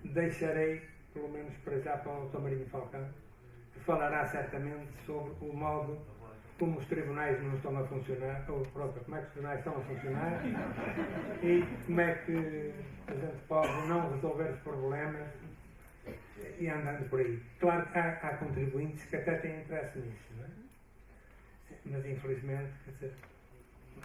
deixarei, pelo menos para já, para o Dr. Marinho Falcão, que falará certamente sobre o modo como os tribunais não estão a funcionar, ou próprio, como é que os tribunais estão a funcionar e como é que a gente pode não resolver os problemas e andando por aí. Claro que há contribuintes que até têm interesse nisso, não é? Mas infelizmente, quer dizer,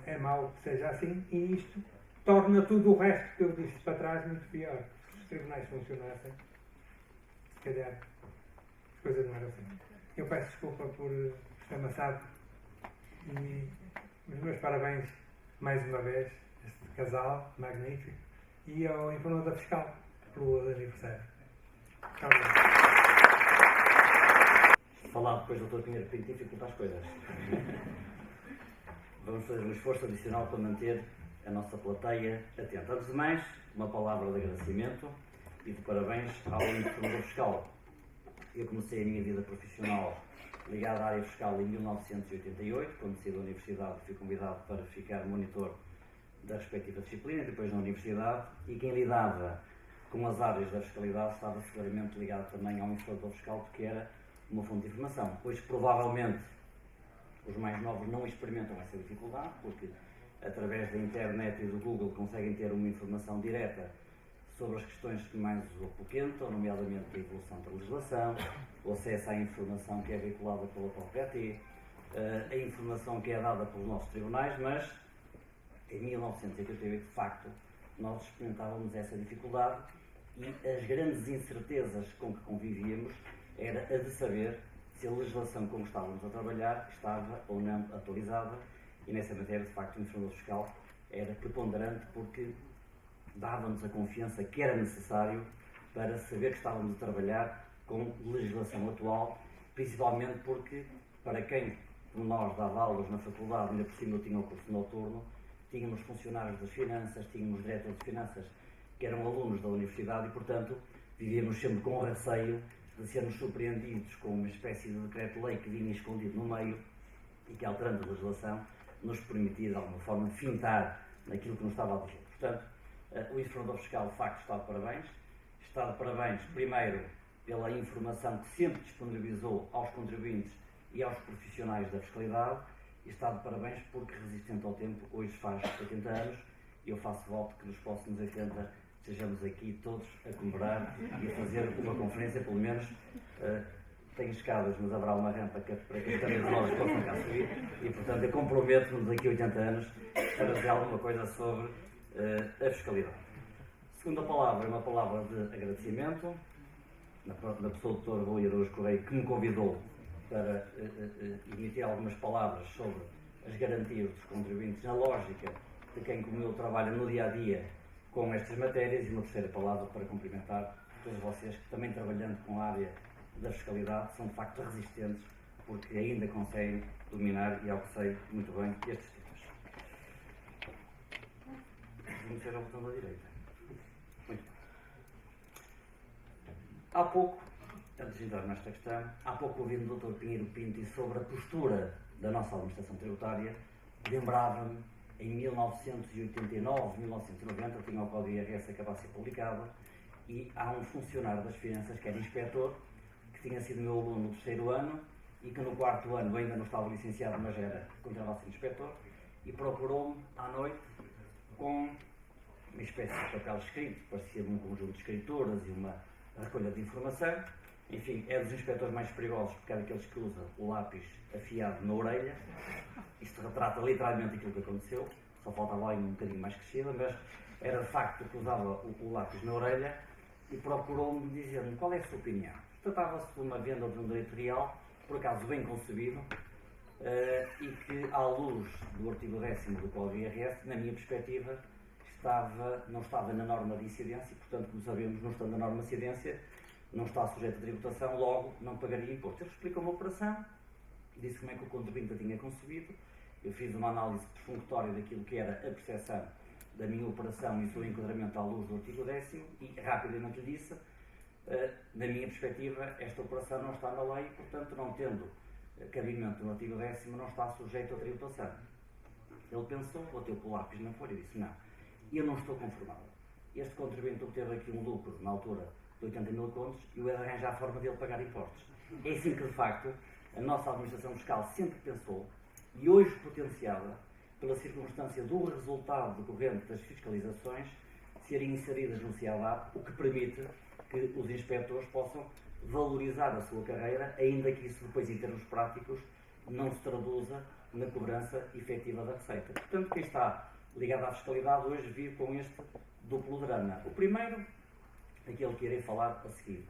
é mau que seja assim e isto torna tudo o resto que eu disse para trás muito pior. Se os tribunais funcionassem, se calhar as coisas não eram assim. Eu peço desculpa por estar amassado e os meus parabéns mais uma vez a este casal magnífico e ao informador fiscal pelo aniversário. Falar depois do Dr. Pinheiro Pinto dificulta as coisas. Vamos fazer um esforço adicional para manter a nossa plateia atenta. Antes de mais, uma palavra de agradecimento e de parabéns ao informador fiscal. Eu comecei a minha vida profissional ligada à área fiscal em 1988, quando saí da universidade fui convidado para ficar monitor da respectiva disciplina, depois na universidade, e quem lidava com as áreas da fiscalidade estava seguramente ligado também ao informador fiscal, porque era uma fonte de informação. Hoje, provavelmente, os mais novos não experimentam essa dificuldade, porque através da internet e do Google conseguem ter uma informação direta sobre as questões que mais os apoquentam, nomeadamente a evolução da legislação, o acesso à informação que é veiculada pela própria AT, a informação que é dada pelos nossos tribunais, mas em 1988, de facto, nós experimentávamos essa dificuldade e as grandes incertezas com que convivíamos era a de saber se a legislação com que estávamos a trabalhar estava ou não atualizada, e nessa matéria, de facto, o informador fiscal era preponderante porque dava-nos a confiança que era necessário para saber que estávamos a trabalhar com legislação atual, principalmente porque, para quem por nós dava aulas na faculdade, ainda por cima eu tinha o curso noturno, tínhamos funcionários das finanças, tínhamos diretores de finanças que eram alunos da universidade e, portanto, vivíamos sempre com o receio de sermos surpreendidos com uma espécie de decreto-lei que vinha escondido no meio e que, alterando a legislação, nos permitia, de alguma forma, fintar naquilo que nos estava a dizer. Portanto, o informador fiscal, de facto, está de parabéns. Está de parabéns, primeiro, pela informação que sempre disponibilizou aos contribuintes e aos profissionais da fiscalidade, e está de parabéns porque, resistente ao tempo, hoje faz 80 anos, e eu faço voto que nos próximos 80 estejamos aqui todos a comemorar e a fazer uma conferência, pelo menos. Tem escadas, mas haverá uma rampa para que as cadeiras novas possam cá subir, e, portanto, eu comprometo-me daqui a 80 anos a fazer alguma coisa sobre a fiscalidade. A segunda palavra é uma palavra de agradecimento, na pessoa do Dr. Rui Araújo Correia, que me convidou para emitir algumas palavras sobre as garantias dos contribuintes na lógica de quem, como eu, trabalha no dia-a-dia com estas matérias, e uma terceira palavra para cumprimentar todos vocês que, também trabalhando com a área da fiscalidade, são de facto resistentes porque ainda conseguem dominar, e ao que sei muito bem, estes temas. Vamos ver a botão da direita. Muito bem. Há pouco, antes de entrar nesta questão, há pouco ouvindo o Dr. Pinheiro Pinto sobre a postura da nossa administração tributária, lembrava-me, em 1989, 1990, tinha o Código IRS acabado de ser publicado, e há um funcionário das finanças, que era inspetor, que tinha sido meu aluno no terceiro ano, e que no quarto ano ainda não estava licenciado, mas continuava a ser inspetor, e procurou-me à noite com uma espécie de papel escrito, parecia-me um conjunto de escrituras e uma recolha de informação, enfim, é dos inspectores mais perigosos porque é daqueles que usa o lápis afiado na orelha. Isto retrata literalmente aquilo que aconteceu, só faltava aí um bocadinho mais crescida, mas era de facto que usava o lápis na orelha e procurou-me dizer-me qual é a sua opinião. Tratava-se de uma venda de um editorial, por acaso bem concebido, e que, à luz do artigo 10º do Código IRS, na minha perspectiva, não estava na norma de incidência, e, portanto, como sabemos, não estando na norma de incidência, não está sujeito a tributação, logo não pagaria imposto. Ele explicou uma operação, disse como é que o contribuinte a tinha concebido, eu fiz uma análise perfunctória daquilo que era a percepção da minha operação e o seu enquadramento à luz do artigo 10º e rapidamente lhe disse, na minha perspectiva, esta operação não está na lei e, portanto, não tendo cabimento no artigo 10º, não está sujeito a tributação. Ele pensou, bateu com o lápis na folha e disse, não, eu não estou conformado. Este contribuinte obteve aqui um lucro, na altura, de 80 mil contos e eu arranjar a forma dele pagar impostos. É assim que, de facto, a nossa administração fiscal sempre pensou e hoje potenciada pela circunstância do resultado decorrente das fiscalizações serem inseridas no CIADAP, o que permite que os inspectores possam valorizar a sua carreira, ainda que isso depois, em termos práticos, não se traduza na cobrança efetiva da receita. Portanto, quem está ligado à fiscalidade hoje vive com este duplo drama. O primeiro, aquele que irei falar a seguir.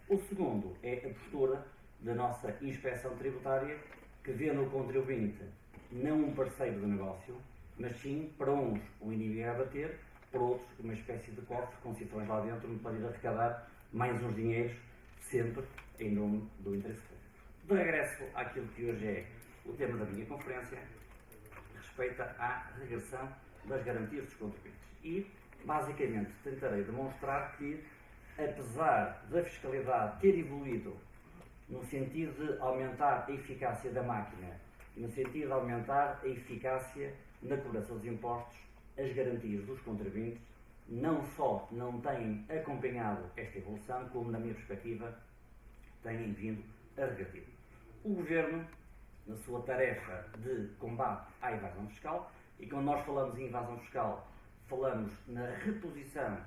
O segundo é a postura da nossa inspeção tributária, que vê no contribuinte não um parceiro de negócio, mas sim, para uns, um inimigo a bater, para outros, uma espécie de cofre com cifrões lá dentro, onde pode ir arrecadar mais uns dinheiros, sempre em nome do interesse público. De regresso àquilo que hoje é o tema da minha conferência, respeita à regressão das garantias dos contribuintes. E, basicamente, tentarei demonstrar que, apesar da fiscalidade ter evoluído no sentido de aumentar a eficácia da máquina e no sentido de aumentar a eficácia na cobrança dos impostos, as garantias dos contribuintes não só não têm acompanhado esta evolução, como, na minha perspectiva, têm vindo a regredir. O Governo, na sua tarefa de combate à evasão fiscal, e quando nós falamos em evasão fiscal, falamos na reposição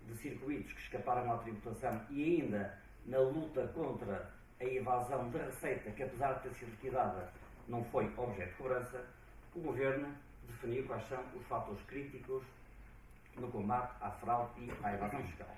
de circuitos que escaparam à tributação e ainda na luta contra a evasão da receita, que apesar de ter sido liquidada, não foi objeto de cobrança, o Governo definiu quais são os fatores críticos no combate à fraude e à evasão fiscal.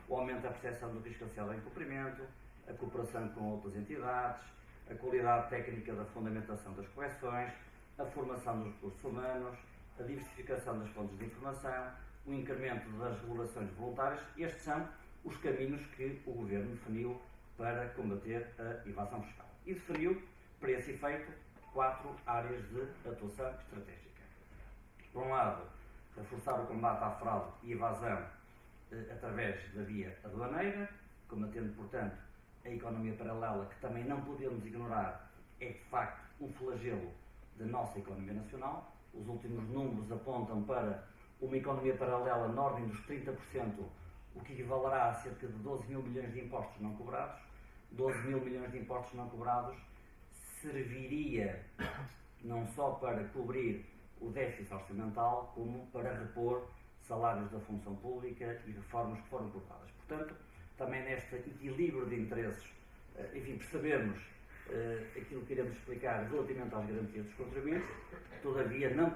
O aumento da percepção do risco associado ao incumprimento, a cooperação com outras entidades, a qualidade técnica da fundamentação das correções, a formação dos recursos humanos, a diversificação das fontes de informação, o incremento das regulações voluntárias. Estes são os caminhos que o Governo definiu para combater a evasão fiscal. E definiu, para esse efeito, 4 áreas de atuação estratégica. Por um lado, reforçar o combate à fraude e evasão através da via aduaneira, combatendo, portanto, a economia paralela, que também não podemos ignorar, é de facto um flagelo da nossa economia nacional. Os últimos números apontam para uma economia paralela na ordem dos 30%, o que equivalerá a cerca de 12 mil milhões de impostos não cobrados. 12 mil milhões de impostos não cobrados serviria não só para cobrir o déficit orçamental, como para repor salários da função pública e reformas que foram cortadas. Portanto, também neste equilíbrio de interesses, enfim, percebemos aquilo que iremos explicar relativamente às garantias dos contribuintes, todavia não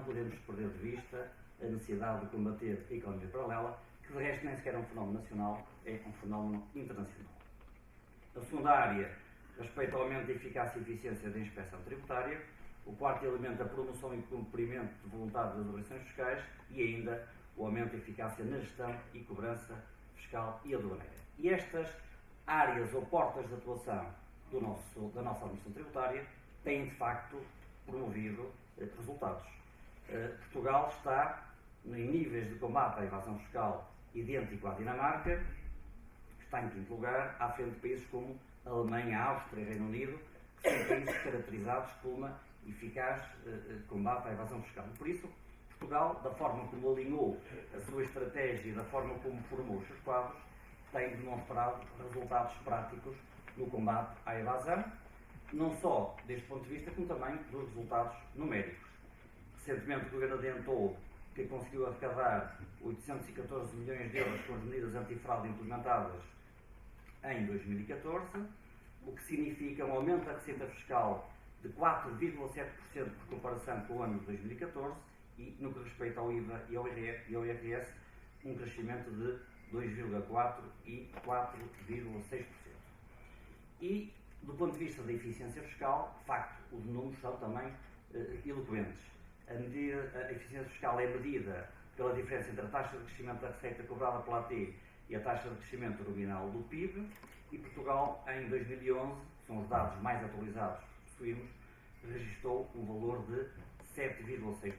podemos perder de vista a necessidade de combater a economia paralela, que de resto nem sequer é um fenómeno nacional, é um fenómeno internacional. A segunda área respeita ao aumento da eficácia e eficiência da inspeção tributária. O quarto elemento, a promoção e cumprimento de voluntário das obrigações fiscais e ainda o aumento da eficácia na gestão e cobrança fiscal e aduaneira. E estas áreas ou portas de atuação da nossa administração tributária têm, de facto, promovido resultados. Portugal está em níveis de combate à evasão fiscal idêntico à Dinamarca, está em quinto lugar, à frente de países como a Alemanha, a Áustria e Reino Unido, que são países caracterizados por uma eficaz combate à evasão fiscal. Por isso, Portugal, da forma como alinhou a sua estratégia e da forma como formou os seus quadros, tem demonstrado resultados práticos no combate à evasão, não só deste ponto de vista, como também dos resultados numéricos. Recentemente, o Governo adiantou que conseguiu arrecadar 814 milhões de euros com as medidas antifraude implementadas em 2014, o que significa um aumento da receita fiscal de 4,7% por comparação com o ano de 2014 e, no que respeita ao IVA e ao IRS, um crescimento de 2,4% e 4,6%. E, do ponto de vista da eficiência fiscal, de facto, os números são também eloquentes. A eficiência fiscal é medida pela diferença entre a taxa de crescimento da receita cobrada pela AT e a taxa de crescimento nominal do PIB, e Portugal, em 2011, são os dados mais atualizados que possuímos, registrou um valor de 7,6%,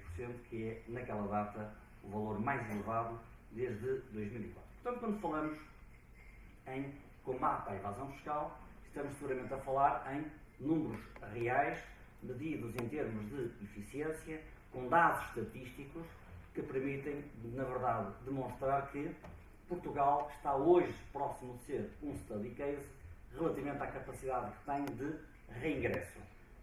que é, naquela data, o valor mais elevado desde 2004. Portanto, quando falamos em combate à evasão fiscal, estamos seguramente a falar em números reais, medidos em termos de eficiência, com dados estatísticos que permitem, na verdade, demonstrar que Portugal está hoje próximo de ser um study case relativamente à capacidade que tem de reingresso.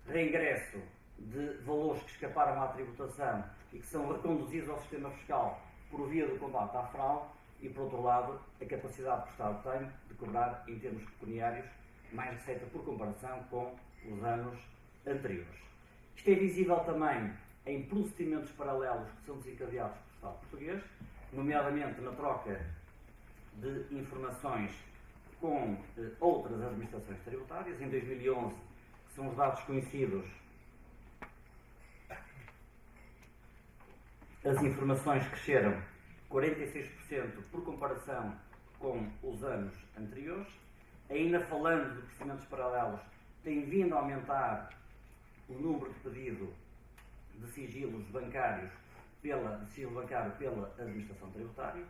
Reingresso de valores que escaparam à tributação e que são reconduzidos ao sistema fiscal por via do combate à fraude e, por outro lado, a capacidade que o Estado tem de cobrar, em termos pecuniários, mais receita por comparação com os anos anteriores. Isto é visível também em procedimentos paralelos que são desencadeados pelo Estado português, nomeadamente na troca de informações com outras administrações tributárias. Em 2011, que são os dados conhecidos, as informações cresceram 46% por comparação com os anos anteriores. Ainda falando de procedimentos paralelos, tem vindo a aumentar o número de pedido de sigilos bancários pela administração tributária,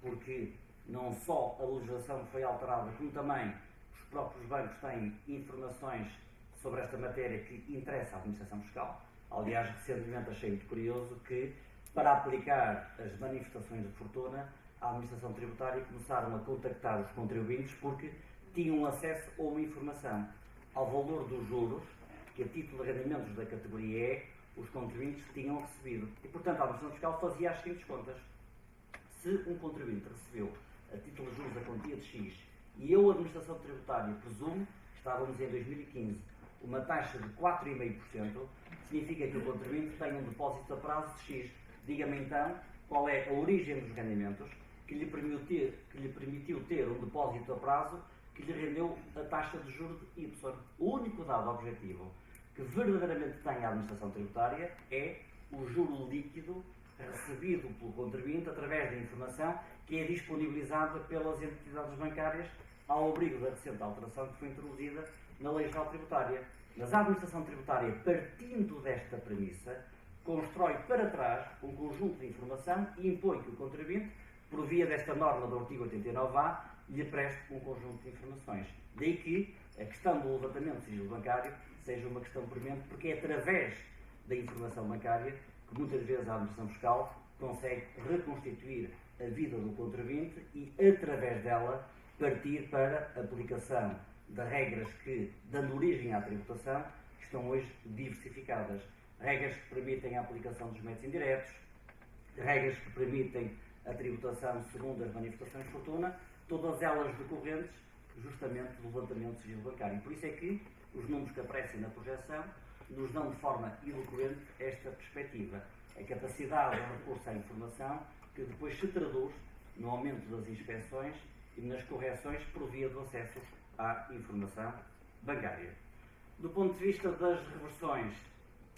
porque não só a legislação foi alterada, como também os próprios bancos têm informações sobre esta matéria que interessa à administração fiscal. Aliás, recentemente achei muito curioso que, para aplicar as manifestações de fortuna, a administração tributária começaram a contactar os contribuintes porque tinham acesso a uma informação ao valor dos juros que, a título de rendimentos da categoria E, os contribuintes tinham recebido. E, portanto, a administração fiscal fazia as seguintes contas. Se um contribuinte recebeu, a título de juros, a quantia de X, e eu, a administração tributária, presumo, estávamos em 2015, uma taxa de 4,5%, significa que o contribuinte tem um depósito a prazo de X. Diga-me então qual é a origem dos rendimentos que lhe permitiu ter um depósito a prazo que lhe rendeu a taxa de juros de Y. O único dado objetivo que verdadeiramente tem a administração tributária é o juro líquido recebido pelo contribuinte através da informação que é disponibilizada pelas entidades bancárias ao abrigo da recente alteração que foi introduzida na Lei Geral Tributária. Mas a administração tributária, partindo desta premissa, constrói para trás um conjunto de informação e impõe que o contribuinte, por via desta norma do artigo 89A, lhe preste um conjunto de informações. Daí que a questão do levantamento de sigilo bancário seja uma questão premente, porque é através da informação bancária que muitas vezes a administração fiscal consegue reconstituir a vida do contribuinte e, através dela, partir para a aplicação de regras que, dando origem à tributação, estão hoje diversificadas. Regras que permitem a aplicação dos métodos indiretos, regras que permitem a tributação segundo as manifestações de fortuna, todas elas decorrentes justamente do levantamento de sigilo bancário. E por isso é que os números que aparecem na projeção nos dão de forma eloquente esta perspectiva. A capacidade de recurso à informação que depois se traduz no aumento das inspeções e nas correções por via do acesso à informação bancária. Do ponto de vista das reversões,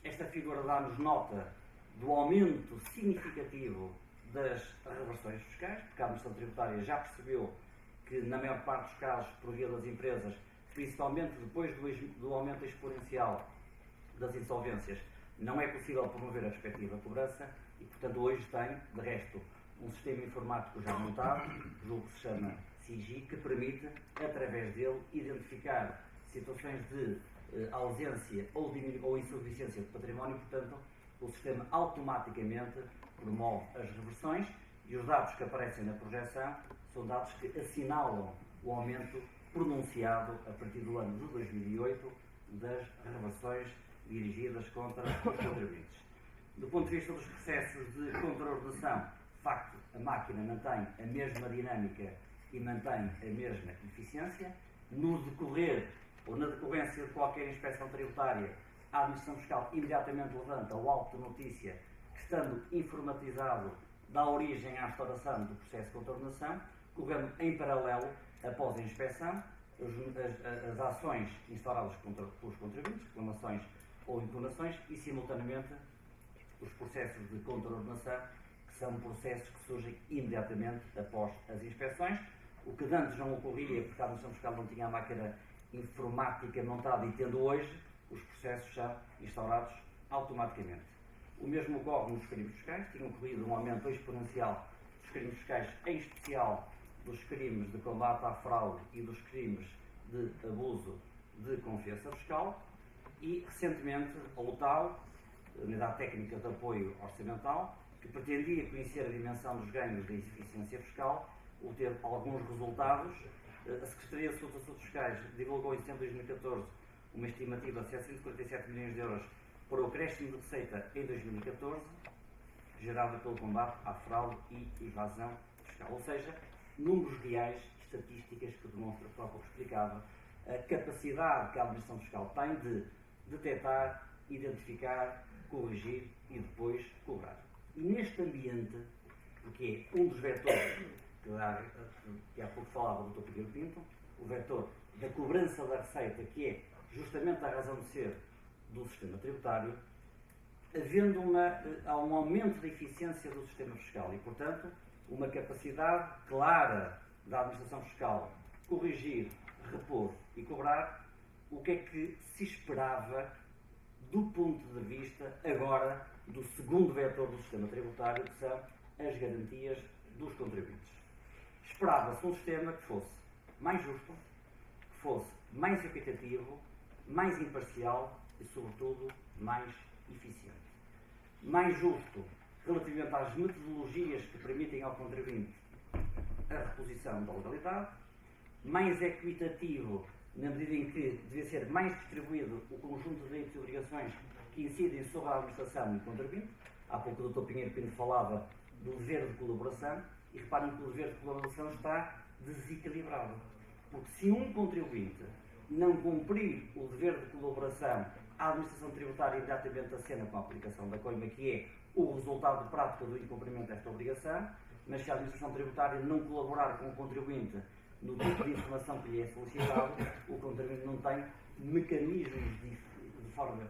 esta figura dá-nos nota do aumento significativo das reversões fiscais, porque a administração tributária já percebeu que, na maior parte dos casos, por via das empresas, principalmente depois do aumento exponencial das insolvências, não é possível promover a respectiva cobrança e, portanto, hoje tem, de resto, um sistema informático já montado, julgo que se chama SIGI, que permite, através dele, identificar situações de ausência ou insuficiência de património. Portanto, o sistema automaticamente promove as reversões e os dados que aparecem na projeção são dados que assinalam o aumento pronunciado a partir do ano de 2008 das reversões dirigidas contra os contribuintes. Do ponto de vista dos processos de contraordenação, de facto, a máquina mantém a mesma dinâmica e mantém a mesma eficiência. No decorrer ou na decorrência de qualquer inspeção tributária, a Administração Fiscal imediatamente levanta o auto de notícia que, estando informatizado, dá origem à instauração do processo de contornação, correndo em paralelo, após a inspeção, as ações instauradas pelos contribuintes, reclamações ou impugnações, e simultaneamente os processos de contornação, que são processos que surgem imediatamente após as inspeções, o que antes não ocorria porque a Administração Fiscal não tinha a máquina informática montada, e tendo hoje, os processos são instaurados automaticamente. O mesmo ocorre nos crimes fiscais. Tinha ocorrido um aumento exponencial dos crimes fiscais, em especial dos crimes de combate à fraude e dos crimes de abuso de confiança fiscal, e recentemente a UTAU, a Unidade Técnica de Apoio Orçamental, que pretendia conhecer a dimensão dos ganhos da eficiência fiscal, obteve alguns resultados. A Secretaria de Assuntos Fiscais divulgou em setembro de 2014 uma estimativa de 747 milhões de euros para o acréscimo de receita em 2014, gerada pelo combate à fraude e evasão fiscal. Ou seja, números reais, estatísticas que demonstram, como há pouco explicava, a capacidade que a Administração Fiscal tem de detectar, identificar, corrigir e depois cobrar. E neste ambiente, porque é um dos vetores que há pouco falava o Dr. Pinheiro Pinto, o vetor da cobrança da receita, que é justamente a razão de ser do sistema tributário, havendo há um aumento da eficiência do sistema fiscal e, portanto, uma capacidade clara da Administração Fiscal corrigir, repor e cobrar, o que é que se esperava do ponto de vista agora do segundo vetor do sistema tributário, que são as garantias dos contribuintes. Esperava-se um sistema que fosse mais justo, que fosse mais equitativo, mais imparcial e, sobretudo, mais eficiente. Mais justo relativamente às metodologias que permitem ao contribuinte a reposição da legalidade, mais equitativo na medida em que devia ser mais distribuído o conjunto de direitos e obrigações que incidem sobre a administração e o contribuinte. Há pouco o Dr. Pinheiro Pinto falava do dever de colaboração, e reparem que o dever de colaboração está desequilibrado. Porque se um contribuinte não cumprir o dever de colaboração, a administração tributária imediatamente acena com a aplicação da coima, que é o resultado prático do incumprimento desta obrigação, mas se a administração tributária não colaborar com o contribuinte no tipo de informação que lhe é solicitado, o contribuinte não tem mecanismos de forma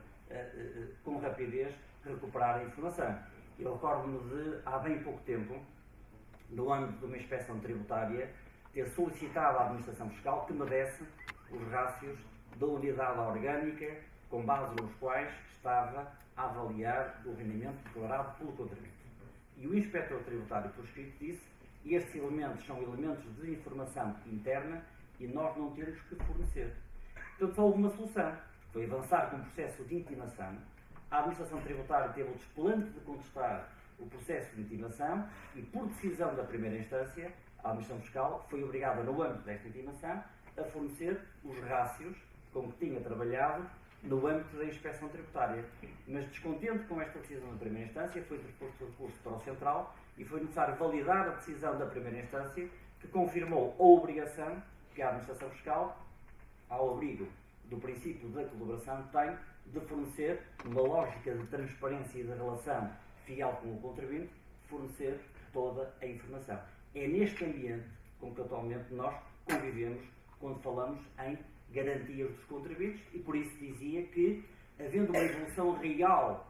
com rapidez de recuperar a informação. Eu recordo-me de, há bem pouco tempo, no âmbito de uma inspeção tributária, ter solicitado à Administração Fiscal que me desse os rácios da unidade orgânica com base nos quais estava a avaliar o rendimento declarado pelo contribuinte. E o inspetor tributário, por escrito, disse: estes elementos são elementos de informação interna e nós não temos que fornecer. Portanto, só houve uma solução, foi avançar com o processo de intimação. A Administração Tributária teve o desplante de contestar o processo de intimação e, por decisão da primeira instância, a Administração Fiscal foi obrigada, no âmbito desta intimação, a fornecer os rácios com que tinha trabalhado no âmbito da inspeção tributária. Mas, descontente com esta decisão da primeira instância, foi transposto o recurso para o Central e foi necessário validar a decisão da primeira instância, que confirmou a obrigação que a Administração Fiscal, ao abrigo do princípio da colaboração, tem de fornecer, numa lógica de transparência e de relação fiel com o contribuinte, fornecer toda a informação. É neste ambiente com que atualmente nós convivemos quando falamos em garantias dos contribuintes, e por isso dizia que, havendo uma evolução real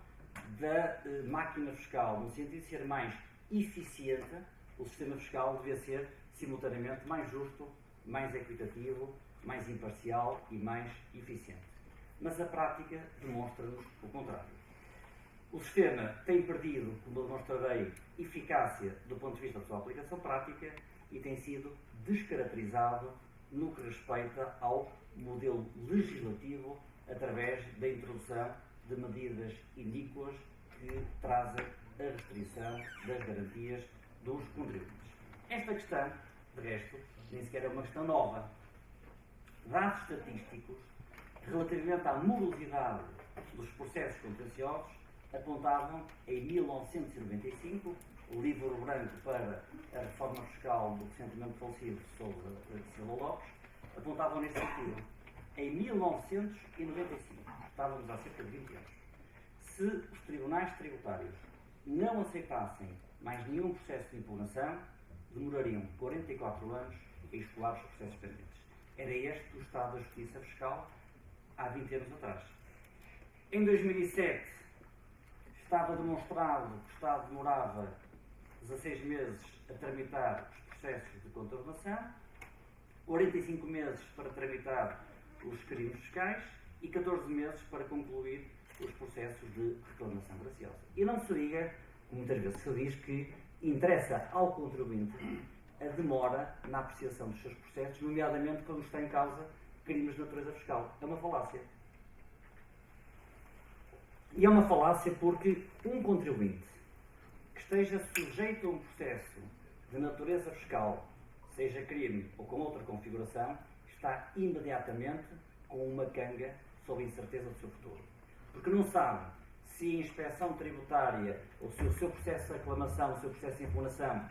da máquina fiscal, no sentido de ser mais eficiente, o sistema fiscal devia ser simultaneamente mais justo, mais equitativo, mais imparcial e mais eficiente. Mas a prática demonstra-nos o contrário. O sistema tem perdido, como demonstrarei, eficácia do ponto de vista da sua aplicação prática e tem sido descaracterizado no que respeita ao modelo legislativo através da introdução de medidas iníquas que trazem a restrição das garantias dos contribuintes. Esta questão, de resto, nem sequer é uma questão nova. Dados estatísticos relativamente à morosidade dos processos contenciosos apontavam em 1995 o livro branco para a reforma fiscal do recentemente falecido sobre Silva Lopes, apontavam nesse sentido. Em 1995, estávamos há cerca de 20 anos, se os tribunais tributários não aceitassem mais nenhum processo de impugnação, demorariam 44 anos a escoar os processos pendentes. Era este o estado da justiça fiscal há 20 anos atrás. Em 2007, estava demonstrado que o Estado demorava 16 meses a tramitar os processos de contornação, 45 meses para tramitar os crimes fiscais e 14 meses para concluir os processos de reclamação graciosa. E não se diga, muitas vezes se diz, que interessa ao contribuinte a demora na apreciação dos seus processos, nomeadamente quando está em causa crimes de natureza fiscal. É uma falácia. E é uma falácia porque um contribuinte que esteja sujeito a um processo de natureza fiscal, seja crime ou com outra configuração, está imediatamente com uma canga sobre a incerteza do seu futuro. Porque não sabe se a inspeção tributária ou se o seu processo de reclamação, o seu processo de impugnação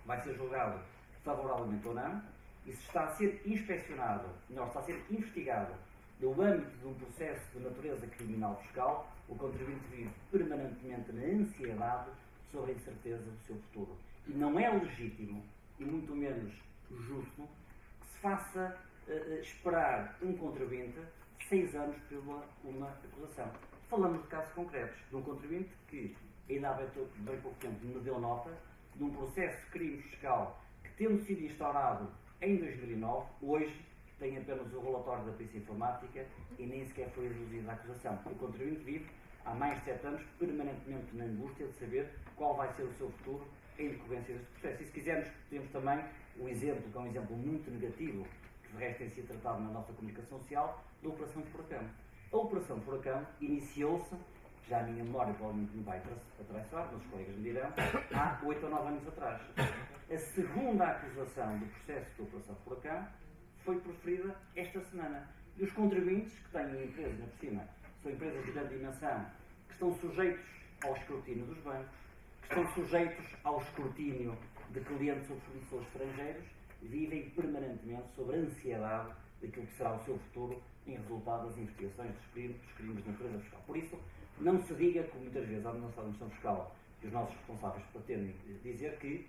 vai ser julgado favoravelmente ou não, e se está a ser inspecionado, melhor, está a ser investigado no âmbito de um processo de natureza criminal fiscal, o contribuinte vive permanentemente na ansiedade sobre a incerteza do seu futuro. E não é legítimo, e muito menos justo, que se faça esperar um contribuinte 6 anos por uma acusação. Falamos de casos concretos, de um contribuinte que, ainda há bem pouco tempo, me deu nota de um processo de crime fiscal que, tendo sido instaurado em 2009, hoje tem apenas o relatório da perícia informática e nem sequer foi reduzida a acusação. O contribuinte vive há mais de 7 anos permanentemente na angústia de saber qual vai ser o seu futuro em decorrência deste processo. E se quisermos, temos também o exemplo, que é um exemplo muito negativo, que de resto tem sido tratado na nossa comunicação social, da Operação Furacão. A Operação Furacão iniciou-se, já a minha memória provavelmente me vai atrasar, mas os colegas me dirão, há 8 ou 9 anos atrás. A segunda acusação do processo da Operação Furacão foi proferida esta semana. E os contribuintes que têm empresas, na por cima, são empresas de grande dimensão, que estão sujeitos ao escrutínio dos bancos, que estão sujeitos ao escrutínio de clientes ou fornecedores estrangeiros, vivem permanentemente sobre a ansiedade daquilo que será o seu futuro em resultado das investigações dos crimes de natureza fiscal. Por isso, não se diga, como muitas vezes a administração fiscal e os nossos responsáveis pretendem dizer, que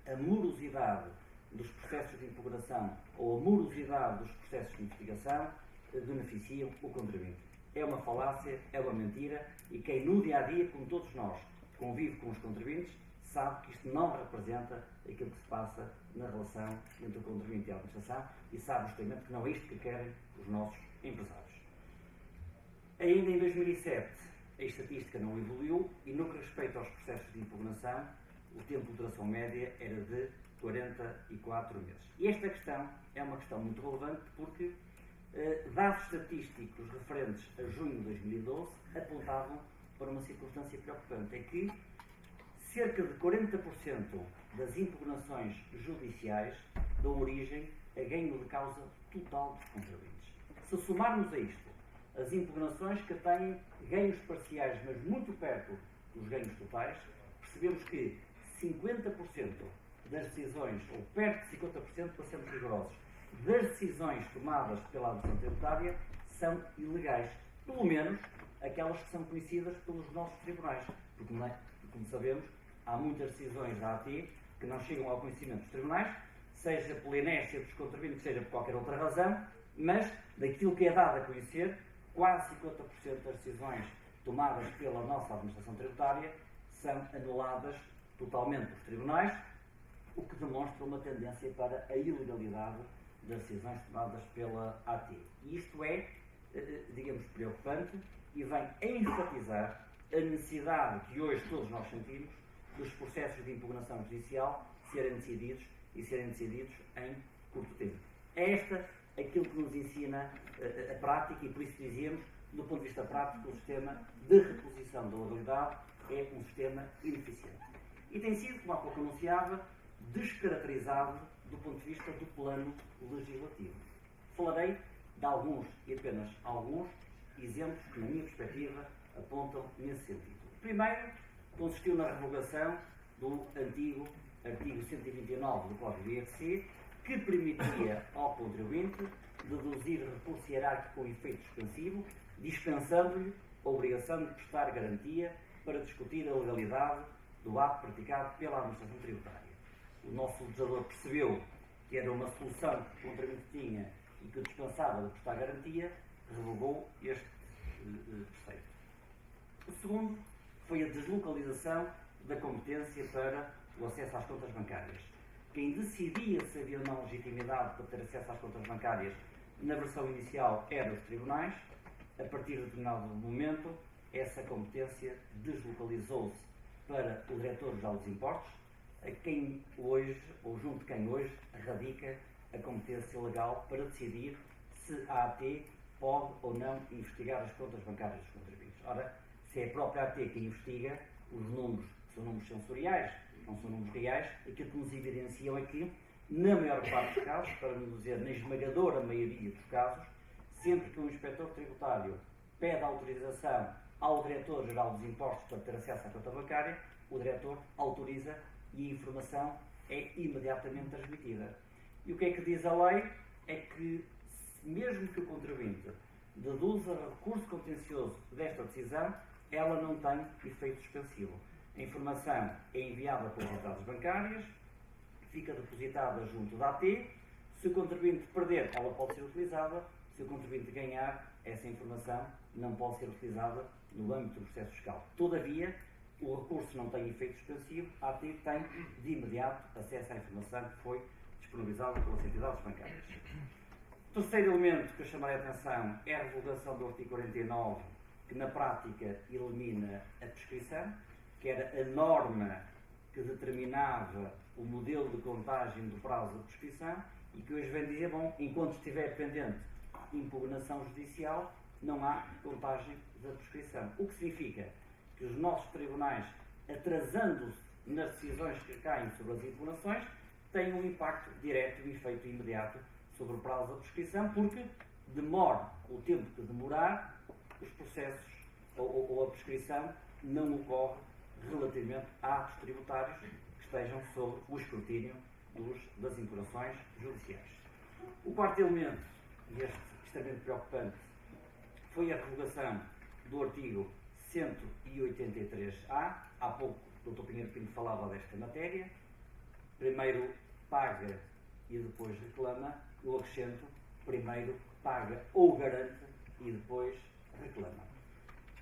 a morosidade dos processos de impugnação ou a morosidade dos processos de investigação beneficiam o contribuinte. É uma falácia, é uma mentira, e quem no dia a dia, como todos nós, convive com os contribuintes, sabe que isto não representa aquilo que se passa na relação entre o contribuinte e a administração, e sabe justamente que não é isto que querem os nossos empresários. Ainda em 2007, a estatística não evoluiu e, no que respeita aos processos de impugnação, o tempo de duração média era de 44 meses. E esta questão é uma questão muito relevante porque dados estatísticos referentes a junho de 2012 apontavam para uma circunstância preocupante, é que cerca de 40% das impugnações judiciais dão origem a ganho de causa total dos contribuintes. Se somarmos a isto as impugnações que têm ganhos parciais, mas muito perto dos ganhos totais, percebemos que 50% das decisões, ou perto de 50%, para sermos rigorosos, das decisões tomadas pela administração tributária são ilegais. Pelo menos aquelas que são conhecidas pelos nossos tribunais. Porque, como sabemos, há muitas decisões da AT que não chegam ao conhecimento dos tribunais, seja pela inércia dos contribuintes, seja por qualquer outra razão, mas daquilo que é dado a conhecer, quase 50% das decisões tomadas pela nossa administração tributária são anuladas totalmente pelos tribunais, o que demonstra uma tendência para a ilegalidade das decisões tomadas pela AT. E isto é, digamos, preocupante e vem a enfatizar a necessidade que hoje todos nós sentimos dos processos de impugnação judicial serem decididos e serem decididos em curto tempo. É esta aquilo que nos ensina a prática e por isso dizíamos, do ponto de vista prático, o sistema de reposição da legalidade é um sistema ineficiente. E tem sido, como há pouco anunciava, descaracterizado do ponto de vista do plano legislativo. Falarei de alguns, e apenas alguns, exemplos que, na minha perspectiva, apontam nesse sentido. Primeiro, consistiu na revogação do antigo artigo 129 do Código IRC, que permitia ao contribuinte deduzir recurso hierárquico com efeito suspensivo, dispensando-lhe a obrigação de prestar garantia para discutir a legalidade do ato praticado pela administração tributária. O nosso legislador percebeu que era uma solução que o contribuinte tinha e que o dispensava de prestar garantia, revogou este preceito. O segundo foi a deslocalização da competência para o acesso às contas bancárias. Quem decidia se havia ou não legitimidade para ter acesso às contas bancárias na versão inicial eram os tribunais. A partir de determinado momento, essa competência deslocalizou-se para o Diretor-Geral dos Impostos, a quem hoje, ou junto de quem hoje, radica a competência legal para decidir se a AT pode ou não investigar as contas bancárias dos contribuintes. Ora, se é a própria AT que investiga, os números são números sensoriais, não são números reais, aquilo que nos evidenciam é que, na maior parte dos casos, para não dizer na esmagadora maioria dos casos, sempre que um inspetor tributário pede autorização ao Diretor-Geral dos Impostos para ter acesso à conta bancária, o diretor autoriza e a informação é imediatamente transmitida. E o que é que diz a lei? É que, mesmo que o contribuinte deduza recurso contencioso desta decisão, ela não tem efeito suspensivo. A informação é enviada pelas entidades bancárias, fica depositada junto da AT. Se o contribuinte perder, ela pode ser utilizada. Se o contribuinte ganhar, essa informação não pode ser utilizada no âmbito do processo fiscal. Todavia, o recurso não tem efeito suspensivo, a AT tem de imediato acesso à informação que foi disponibilizada pelas entidades bancárias. O terceiro elemento que eu chamarei a atenção é a revogação do artigo 49, que na prática elimina a prescrição, que era a norma que determinava o modelo de contagem do prazo de prescrição e que hoje vem dizer, bom, enquanto estiver pendente impugnação judicial, não há contagem da prescrição. O que significa que os nossos tribunais, atrasando-se nas decisões que caem sobre as impugnações, têm um impacto direto e um efeito imediato sobre o prazo da prescrição, porque demora o tempo que demorar, os processos ou a prescrição não ocorre relativamente a atos tributários que estejam sob o escrutínio das impugnações judiciais. O quarto elemento, e este extremamente preocupante, foi a revogação do artigo 183A. Há pouco o Dr. Pinheiro Pinto falava desta matéria. Primeiro paga e depois reclama. Eu acrescento, primeiro paga ou garante e depois reclama.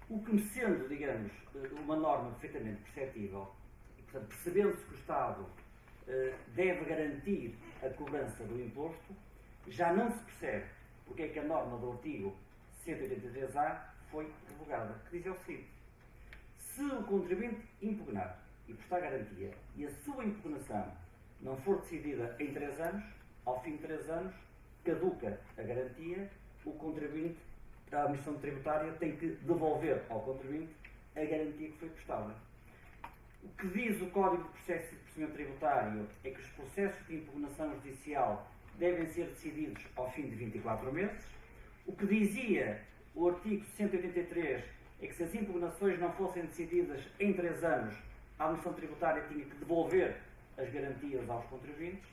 O que, sendo, digamos, uma norma perfeitamente perceptível, e, portanto, percebendo-se que o Estado deve garantir a cobrança do imposto, já não se percebe porque é que a norma do artigo 183A foi revogada, que diz o seguinte: se o contribuinte impugnar e prestar garantia e a sua impugnação não for decidida em 3 anos, ao fim de 3 anos, caduca a garantia, o contribuinte, a administração tributária tem que devolver ao contribuinte a garantia que foi prestada. O que diz o Código de Processo e Procedimento Tributário é que os processos de impugnação judicial devem ser decididos ao fim de 24 meses. O que dizia o artigo 183 é que se as impugnações não fossem decididas em 3 anos, a administração tributária tinha que devolver as garantias aos contribuintes.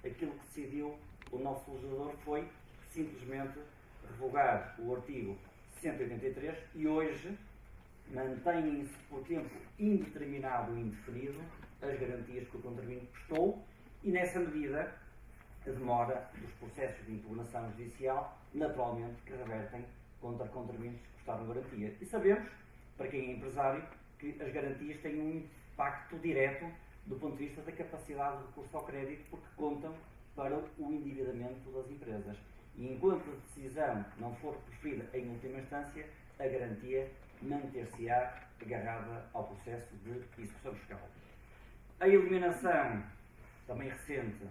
Aquilo que decidiu o nosso legislador foi simplesmente revogar o artigo 183 e hoje mantêm-se por tempo indeterminado e indefinido as garantias que o contribuinte prestou e, nessa medida, a demora dos processos de impugnação judicial, naturalmente, que revertem contra contribuintes que prestaram garantia. E sabemos, para quem é empresário, que as garantias têm um impacto direto do ponto de vista da capacidade de recurso ao crédito, porque contam para o endividamento das empresas. E enquanto a decisão não for preferida em última instância, a garantia manter-se-á agarrada ao processo de execução fiscal. A eliminação, também recente,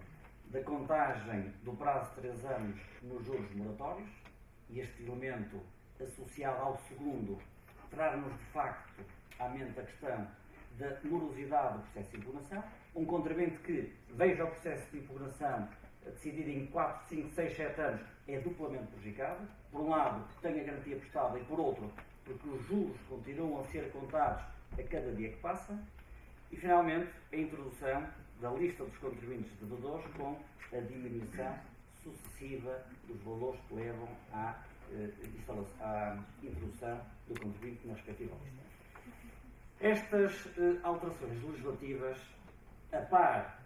da contagem do prazo de 3 anos nos juros moratórios, e este elemento associado ao segundo traz-nos de facto à mente a questão da morosidade do processo de impugnação. Um contribuinte que veja o processo de impugnação decidido em 4, 5, 6, 7 anos é duplamente prejudicado. Por um lado, tem a garantia prestada e por outro, porque os juros continuam a ser contados a cada dia que passa. E, finalmente, a introdução da lista dos contribuintes devedores com a diminuição sucessiva dos valores que levam à introdução do contribuinte na respectiva lista. Estas alterações legislativas, a par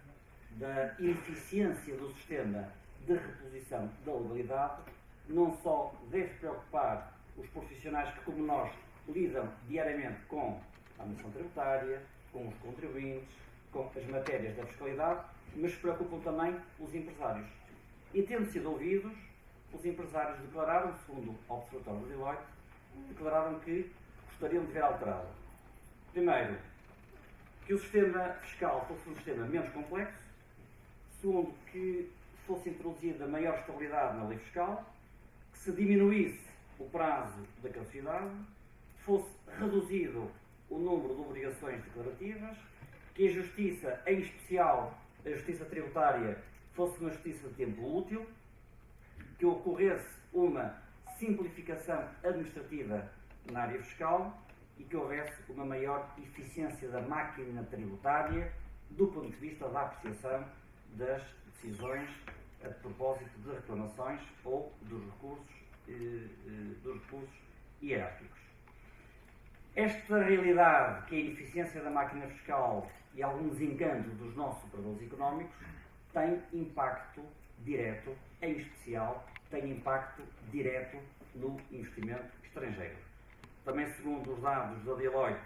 da ineficiência do sistema de reposição da legalidade, não só deve preocupar os profissionais que, como nós, lidam diariamente com a administração tributária, com os contribuintes, com as matérias da fiscalidade, mas preocupam também os empresários. E, tendo sido ouvidos, os empresários declararam, segundo o Observatório do Deloitte, declararam que gostariam de ver alterado. Primeiro, que o sistema fiscal fosse um sistema menos complexo. Segundo, que fosse introduzida maior estabilidade na lei fiscal, que se diminuísse o prazo da caducidade, fosse reduzido o número de obrigações declarativas, que a justiça, em especial a justiça tributária, fosse uma justiça de tempo útil, que ocorresse uma simplificação administrativa na área fiscal e que houvesse uma maior eficiência da máquina tributária do ponto de vista da apreciação das decisões a propósito de reclamações ou dos recursos hierárquicos. Esta realidade, que é a ineficiência da máquina fiscal e algum desencanto dos nossos operadores económicos, tem impacto direto, em especial, tem impacto direto no investimento estrangeiro. Também, segundo os dados da Deloitte,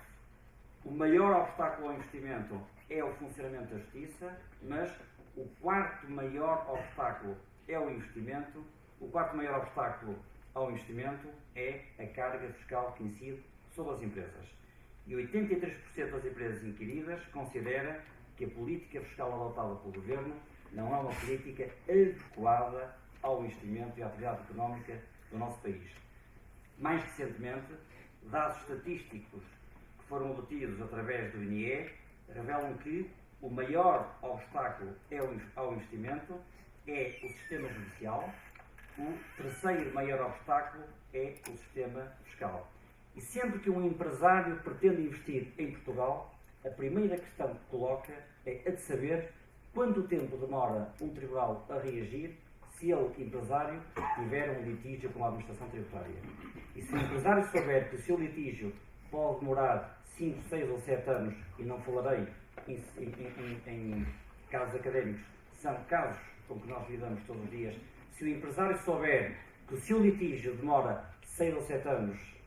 o maior obstáculo ao investimento é o funcionamento da justiça, mas o quarto maior obstáculo é o investimento. O quarto maior obstáculo ao investimento é a carga fiscal que incide sobre as empresas. E 83% das empresas inquiridas considera que a política fiscal adotada pelo Governo não é uma política adequada ao investimento e à atividade económica do nosso país. Mais recentemente, dados estatísticos que foram obtidos através do INE revelam que o maior obstáculo ao investimento é o sistema judicial, o terceiro maior obstáculo é o sistema fiscal. E sempre que um empresário pretende investir em Portugal, a primeira questão que coloca é a de saber quanto tempo demora um tribunal a reagir se ele, empresário, tiver um litígio com a administração tributária. E se o empresário souber que o seu litígio pode demorar 5, 6 ou 7 anos, e não falarei em casos académicos, são casos com que nós lidamos todos os dias, se o empresário souber que o seu litígio demora 6 ou 7 anos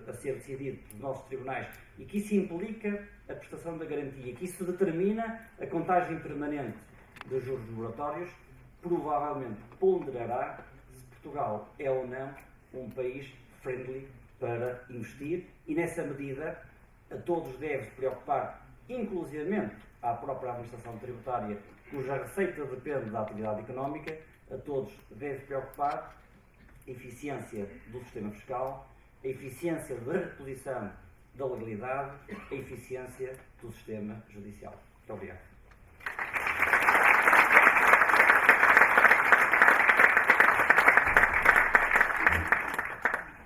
a ser decidido nos nossos tribunais e que isso implica a prestação da garantia, que isso determina a contagem permanente dos juros moratórios, provavelmente ponderará se Portugal é ou não um país friendly para investir e, nessa medida, a todos deve-se preocupar, inclusivamente à própria administração tributária, cuja receita depende da atividade económica, a todos deve preocupar a eficiência do sistema fiscal, a eficiência da reposição da legalidade, a eficiência do sistema judicial. Muito obrigado.